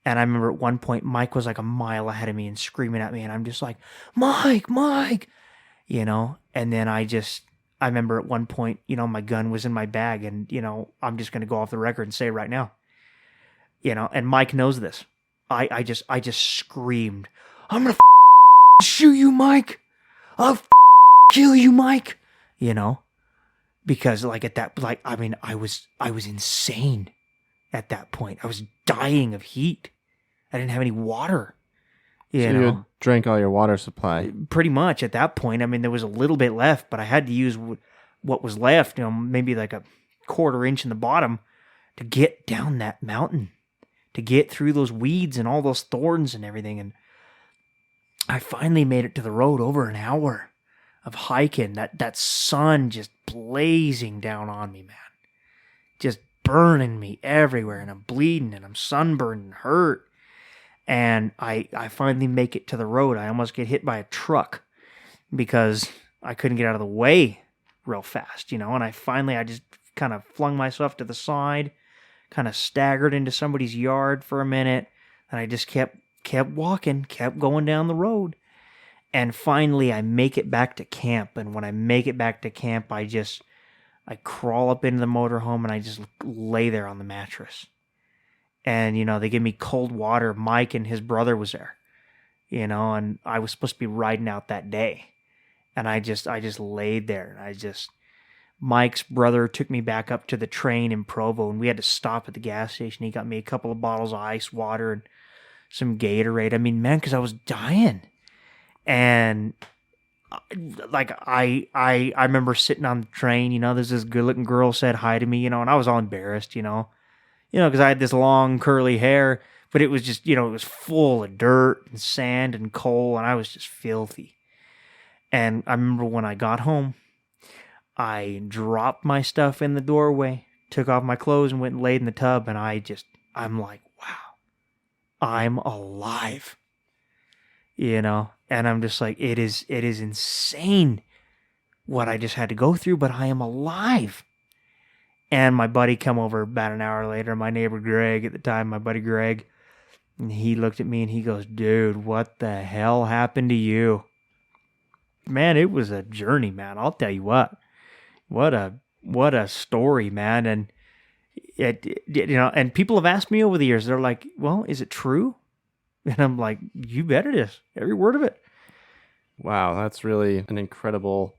And I remember at one point, Mike was like a mile ahead of me and screaming at me. And I'm just like, Mike. And then I remember at one point, my gun was in my bag. And, I'm just going to go off the record and say it right now. And Mike knows this. I just screamed, I'm going to shoot you, Mike. I'll kill you, Mike. Because like at that, like, I mean, I was insane at that point. I was dying of heat. I didn't have any water. You drank all your water supply. Pretty much at that point. I mean, there was a little bit left, but I had to use what was left, maybe like a quarter inch in the bottom to get down that mountain, to get through those weeds and all those thorns and everything. And I finally made it to the road, over an hour of hiking, that sun just blazing down on me, man. Just burning me everywhere, and I'm bleeding, and I'm sunburned and hurt. And I finally make it to the road. I almost get hit by a truck because I couldn't get out of the way real fast, And I just kind of flung myself to the side, kind of staggered into somebody's yard for a minute, and I just kept walking, kept going down the road. And finally, I make it back to camp. And when I make it back to camp, I crawl up into the motorhome and I just lay there on the mattress. And, they gave me cold water. Mike and his brother was there, and I was supposed to be riding out that day. And I just laid there. Mike's brother took me back up to the train in Provo, and we had to stop at the gas station. He got me a couple of bottles of ice water and some Gatorade. I mean, man, because I was dying. And I remember sitting on the train, there's this good looking girl said hi to me, and I was all embarrassed, because I had this long curly hair, but it was just, it was full of dirt and sand and coal, and I was just filthy. And I remember when I got home, I dropped my stuff in the doorway, took off my clothes and went and laid in the tub, and I'm like, wow, I'm alive. And I'm just like, it is insane what I just had to go through, but I am alive. And my buddy come over about an hour later, my neighbor Greg at the time, my buddy Greg, and he looked at me and he goes, dude, what the hell happened to you? Man, it was a journey, man. I'll tell you what. What a story, man. And and people have asked me over the years, they're like, well, is it true? And I'm like, you bet it is. Every word of it. Wow, that's really an incredible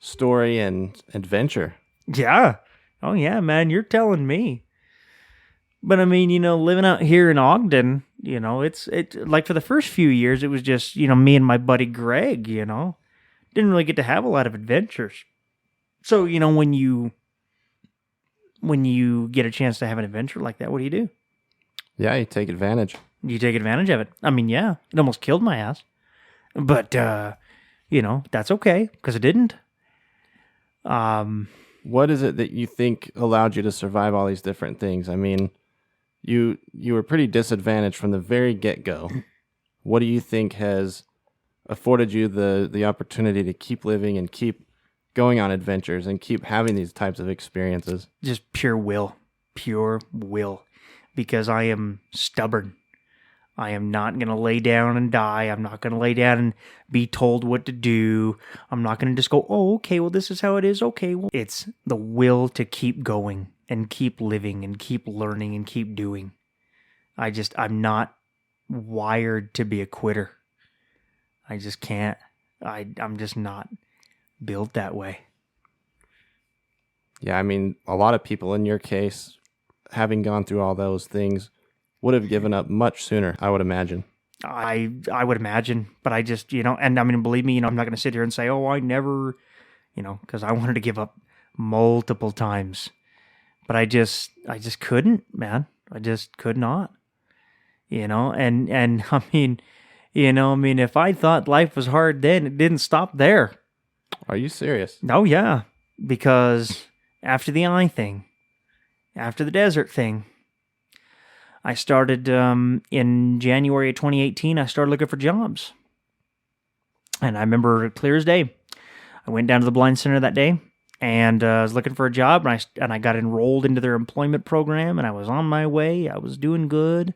story and adventure. Yeah. Oh, yeah, man, you're telling me. But I mean, living out here in Ogden, it's like for the first few years, it was just, me and my buddy Greg, didn't really get to have a lot of adventures. So, when you get a chance to have an adventure like that, what do? Yeah, you take advantage. You take advantage of it. I mean, yeah, it almost killed my ass. But, that's okay, because it didn't. What is it that you think allowed you to survive all these different things? I mean, you were pretty disadvantaged from the very get-go. What do you think has afforded you the opportunity to keep living and keep going on adventures and keep having these types of experiences? Just pure will. Because I am stubborn. I am not going to lay down and die. I'm not going to lay down and be told what to do. I'm not going to just go, oh, okay, well, this is how it is. Okay, well, it's the will to keep going and keep living and keep learning and keep doing. I'm not wired to be a quitter. I just can't. I'm just not built that way. Yeah, I mean, a lot of people in your case, having gone through all those things, would have given up much sooner, I would imagine. I would imagine, but I just, and I mean, believe me, I'm not going to sit here and say, oh, I never, because I wanted to give up multiple times, but I just couldn't, man. I just could not, and I mean, if I thought life was hard then, it didn't stop there. Are you serious? Oh, yeah, because after the eye thing, after the desert thing, I started in January of 2018, I started looking for jobs. And I remember clear as day, I went down to the Blind Center that day, and I was looking for a job, and I got enrolled into their employment program, and I was on my way. I was doing good,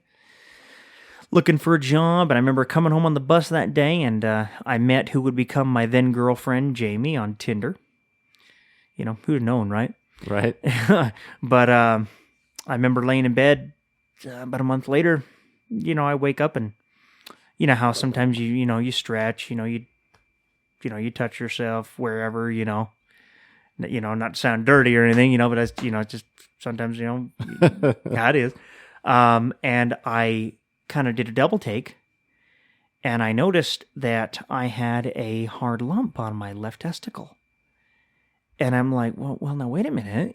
looking for a job, and I remember coming home on the bus that day, and I met who would become my then girlfriend, Jamie, on Tinder. Who'd have known, right? Right. But I remember laying in bed, about a month later, I wake up and, how sometimes you stretch, you touch yourself wherever, not to sound dirty or anything, but that's, just sometimes, how it is. And I kind of did a double take, and I noticed that I had a hard lump on my left testicle. And I'm like, well, now wait a minute,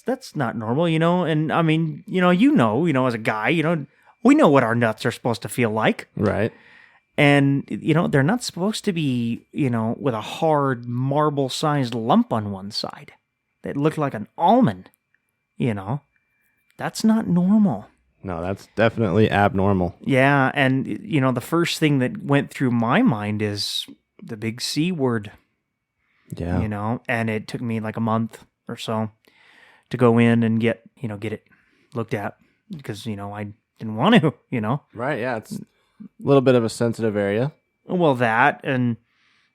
that's not normal, and I mean, as a guy, we know what our nuts are supposed to feel like. Right. And, they're not supposed to be, with a hard marble-sized lump on one side that looked like an almond, That's not normal. No, that's definitely abnormal. Yeah, and, the first thing that went through my mind is the big C word. Yeah. And it took me like a month or so to go in and get it looked at because, I didn't want to, Right, yeah, it's a little bit of a sensitive area. Well, that, and,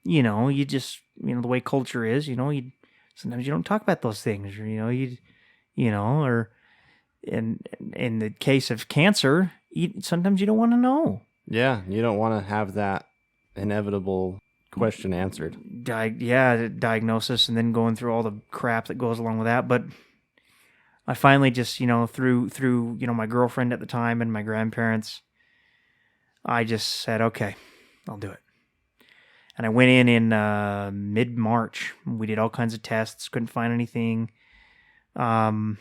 you just, the way culture is, sometimes you don't talk about those things, or, or, in the case of cancer, sometimes you don't want to know. Yeah, you don't want to have that inevitable question answered. Diagnosis, and then going through all the crap that goes along with that. But I finally just, through my girlfriend at the time and my grandparents, I just said, okay, I'll do it. And I went in mid-March. We did all kinds of tests, couldn't find anything. Couldn't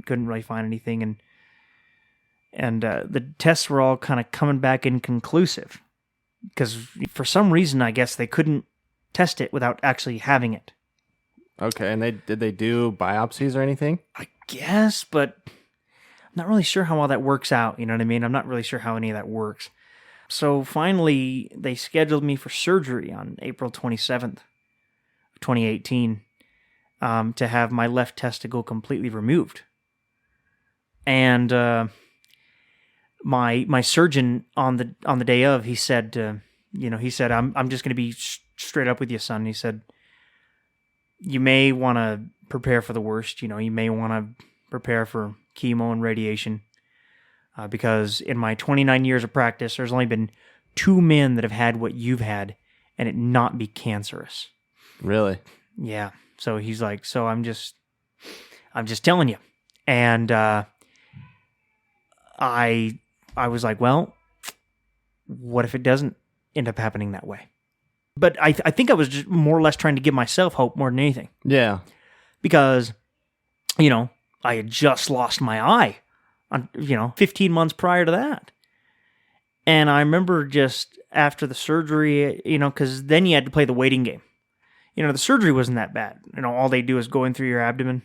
really find anything, and the tests were all kind of coming back inconclusive because for some reason I guess they couldn't test it without actually having it. Okay, and did they do biopsies or anything? I guess, but I'm not really sure how all that works out. You know what I mean? I'm not really sure how any of that works. So finally, they scheduled me for surgery on April 27th, 2018, to have my left testicle completely removed. And my surgeon on the day of, he said, I'm just going to be straight up with you, son. He said, you may want to prepare for the worst. You may want to prepare for chemo and radiation. Because in my 29 years of practice, there's only been 2 men that have had what you've had and it not be cancerous. Really? Yeah. So he's like, so I'm just telling you. And I was like, well, what if it doesn't end up happening that way? But I think I was just more or less trying to give myself hope more than anything. Yeah. Because, I had just lost my eye. 15 months prior to that. And I remember just after the surgery, because then you had to play the waiting game. The surgery wasn't that bad. All they do is go in through your abdomen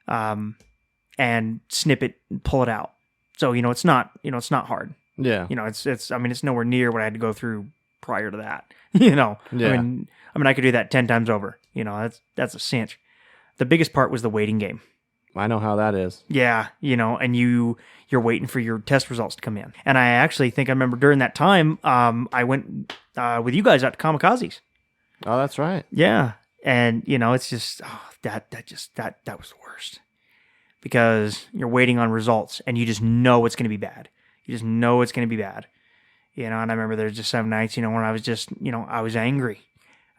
and snip it and pull it out. So, it's not hard. Yeah. It's nowhere near what I had to go through prior to that. Yeah. I could do that 10 times over. That's a cinch. The biggest part was the waiting game. I know how that is. Yeah, and you're waiting for your test results to come in. And I actually think I remember during that time, I went with you guys out to Kamikazes. Oh, that's right. Yeah, and it's just that was the worst because you're waiting on results and you just know it's going to be bad. You just know it's going to be bad. And I remember there's just some nights, when I was just, I was angry.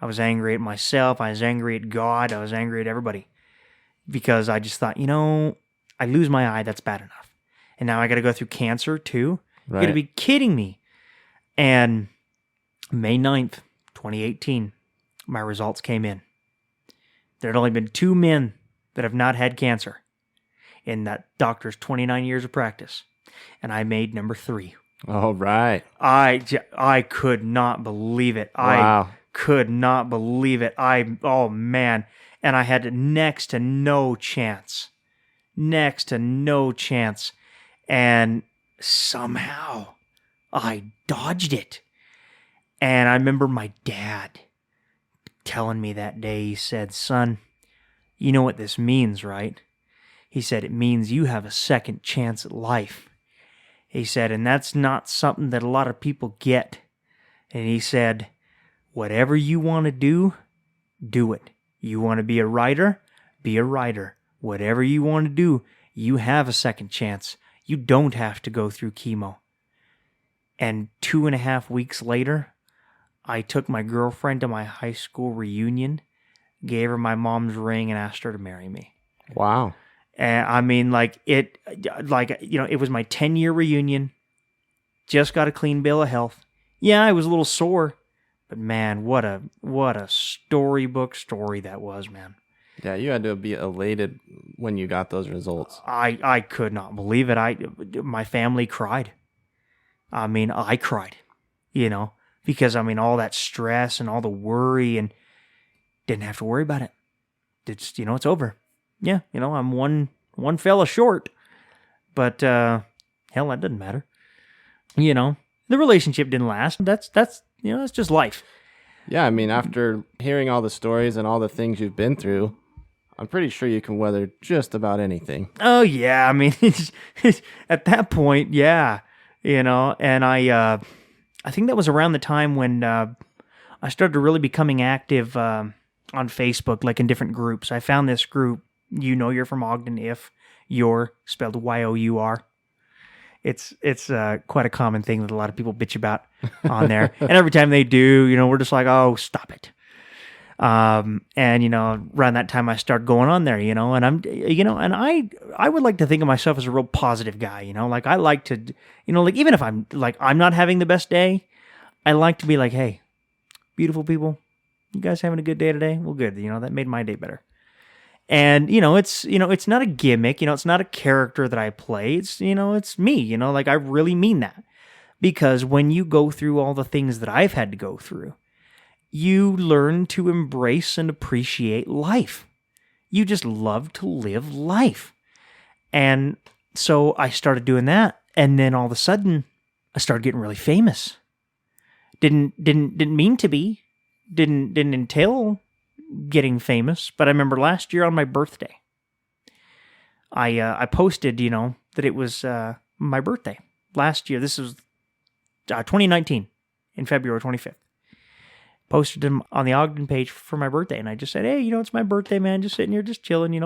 I was angry at myself. I was angry at God. I was angry at everybody. Because I just thought, I lose my eye, that's bad enough. And now I got to go through cancer too? Right. You're going to be kidding me. And May 9th, 2018, my results came in. There had only been 2 men that have not had cancer in that doctor's 29 years of practice. And I made number 3. Oh, right. I could not believe it. Wow. I could not believe it. Oh, man. And I had next to no chance. And somehow I dodged it. And I remember my dad telling me that day, he said, son, you know what this means, right? He said, it means you have a second chance at life. He said, and that's not something that a lot of people get. And he said, whatever you want to do, do it. You want to be a writer? Be a writer. Whatever you want to do, you have a second chance. You don't have to go through chemo. And 2.5 weeks later, I took my girlfriend to my high school reunion, gave her my mom's ring, and asked her to marry me. Wow. And it was my 10-year reunion. Just got a clean bill of health. Yeah, I was a little sore. But man, what a storybook story that was, man. Yeah, you had to be elated when you got those results. I could not believe it. My family cried. I cried, because all that stress and all the worry and didn't have to worry about it. It's it's over. Yeah, I'm one fella short, but hell, that doesn't matter. The relationship didn't last. That's it's just life. Yeah, after hearing all the stories and all the things you've been through, I'm pretty sure you can weather just about anything. Oh, yeah. It's at that point, yeah. And I think that was around the time when I started really becoming active on Facebook, like in different groups. I found this group, you're from Ogden, Your, spelled Y-O-U-R. It's quite a common thing that a lot of people bitch about on there. And every time they do, we're just like, oh, stop it. And, around that time I started going on there, and I'm, and I would like to think of myself as a real positive guy, like I like to, like even if I'm not having the best day, I like to be like, hey, beautiful people, you guys having a good day today? Well, good. That made my day better. And, it's not a gimmick, it's not a character that I play. It's me, like I really mean that. Because when you go through all the things that I've had to go through, you learn to embrace and appreciate life. You just love to live life. And so I started doing that. And then all of a sudden, I started getting really famous. Didn't mean to be. Didn't entail getting famous. But I remember last year on my birthday, I posted, that it was my birthday. Last year, this was 2019, in February 25th. Posted them on the Ogden page for my birthday, and I just said, hey, it's my birthday, man, just sitting here, just chilling,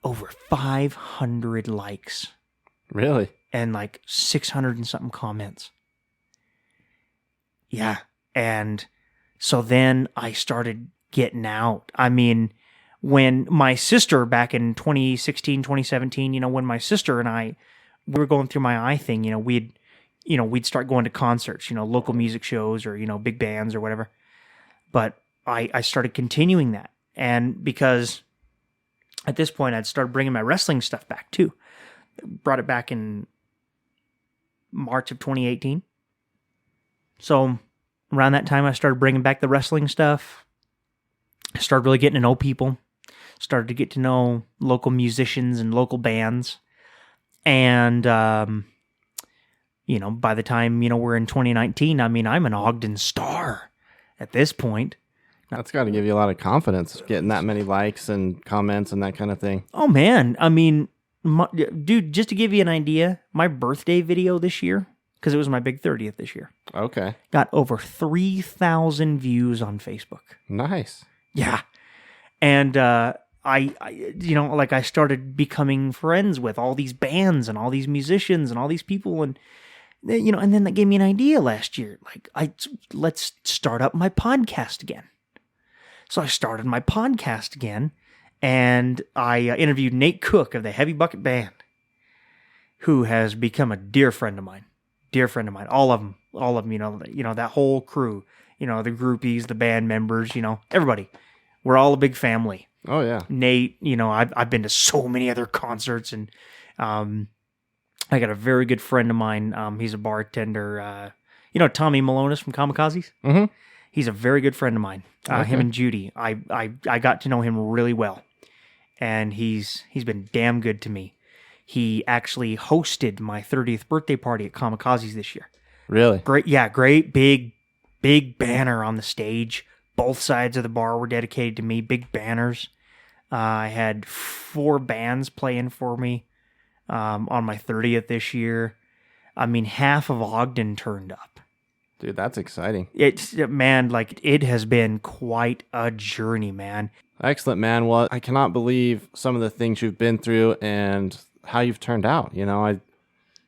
Over 500 likes. Really? And 600 and something comments. Yeah, and so then I started getting out. I mean, when my sister, back in 2016, 2017, when my sister and I, we were going through my eye thing, we'd start going to concerts, local music shows or, big bands or whatever. But I started continuing that. And because at this point, I'd started bringing my wrestling stuff back too. Brought it back in March of 2018. So around that time, I started bringing back the wrestling stuff. I started really getting to know people. Started to get to know local musicians and local bands. And, by the time, we're in 2019, I mean, I'm an Ogden star. At this point. That's got to give you a lot of confidence, getting that many likes and comments and that kind of thing. Oh, man. I mean, dude, just to give you an idea, my birthday video this year, because it was my big 30th this year. Okay. Got over 3,000 views on Facebook. Nice. Yeah. And I started becoming friends with all these bands and all these musicians and all these people, and and then that gave me an idea last year. Let's start up my podcast again. So I started my podcast again, and I interviewed Nate Cook of the Heavy Bucket Band, who has become a dear friend of mine. Dear friend of mine. All of them. That whole crew. The groupies, the band members. Everybody. We're all a big family. Oh yeah. Nate. I've been to so many other concerts, and I got a very good friend of mine. He's a bartender. Tommy Malonis from Kamikazes? Mm-hmm. He's a very good friend of mine. Okay. Him and Judy. I got to know him really well. And he's been damn good to me. He actually hosted my 30th birthday party at Kamikazes this year. Really? Great big banner on the stage. Both sides of the bar were dedicated to me. Big banners. I had 4 bands playing for me. On my 30th this year. I mean, half of Ogden turned up. Dude, that's exciting. It has been quite a journey, man. Excellent, man. Well, I cannot believe some of the things you've been through and how you've turned out. I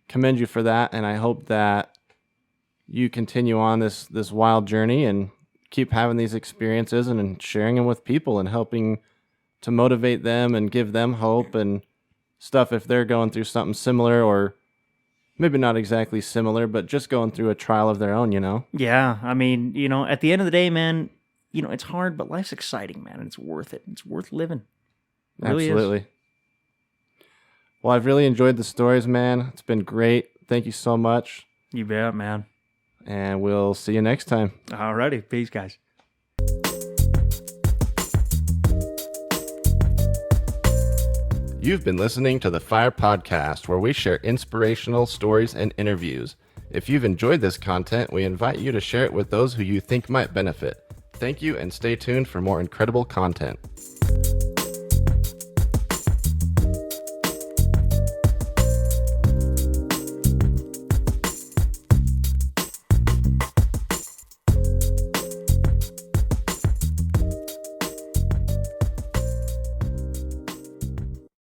commend you for that, and I hope that you continue on this wild journey and keep having these experiences and sharing them with people and helping to motivate them and give them hope and stuff if they're going through something similar, or maybe not exactly similar, but just going through a trial of their own, Yeah, I mean, at the end of the day, man, it's hard, but life's exciting, man, and it's worth it. It's worth living. It really Absolutely. is. Well, I've really enjoyed the stories, man. It's been great. Thank you so much. You bet, man. And we'll see you next time. Alrighty. Peace, guys. You've been listening to the Fire Podcast, where we share inspirational stories and interviews. If you've enjoyed this content, we invite you to share it with those who you think might benefit. Thank you, and stay tuned for more incredible content.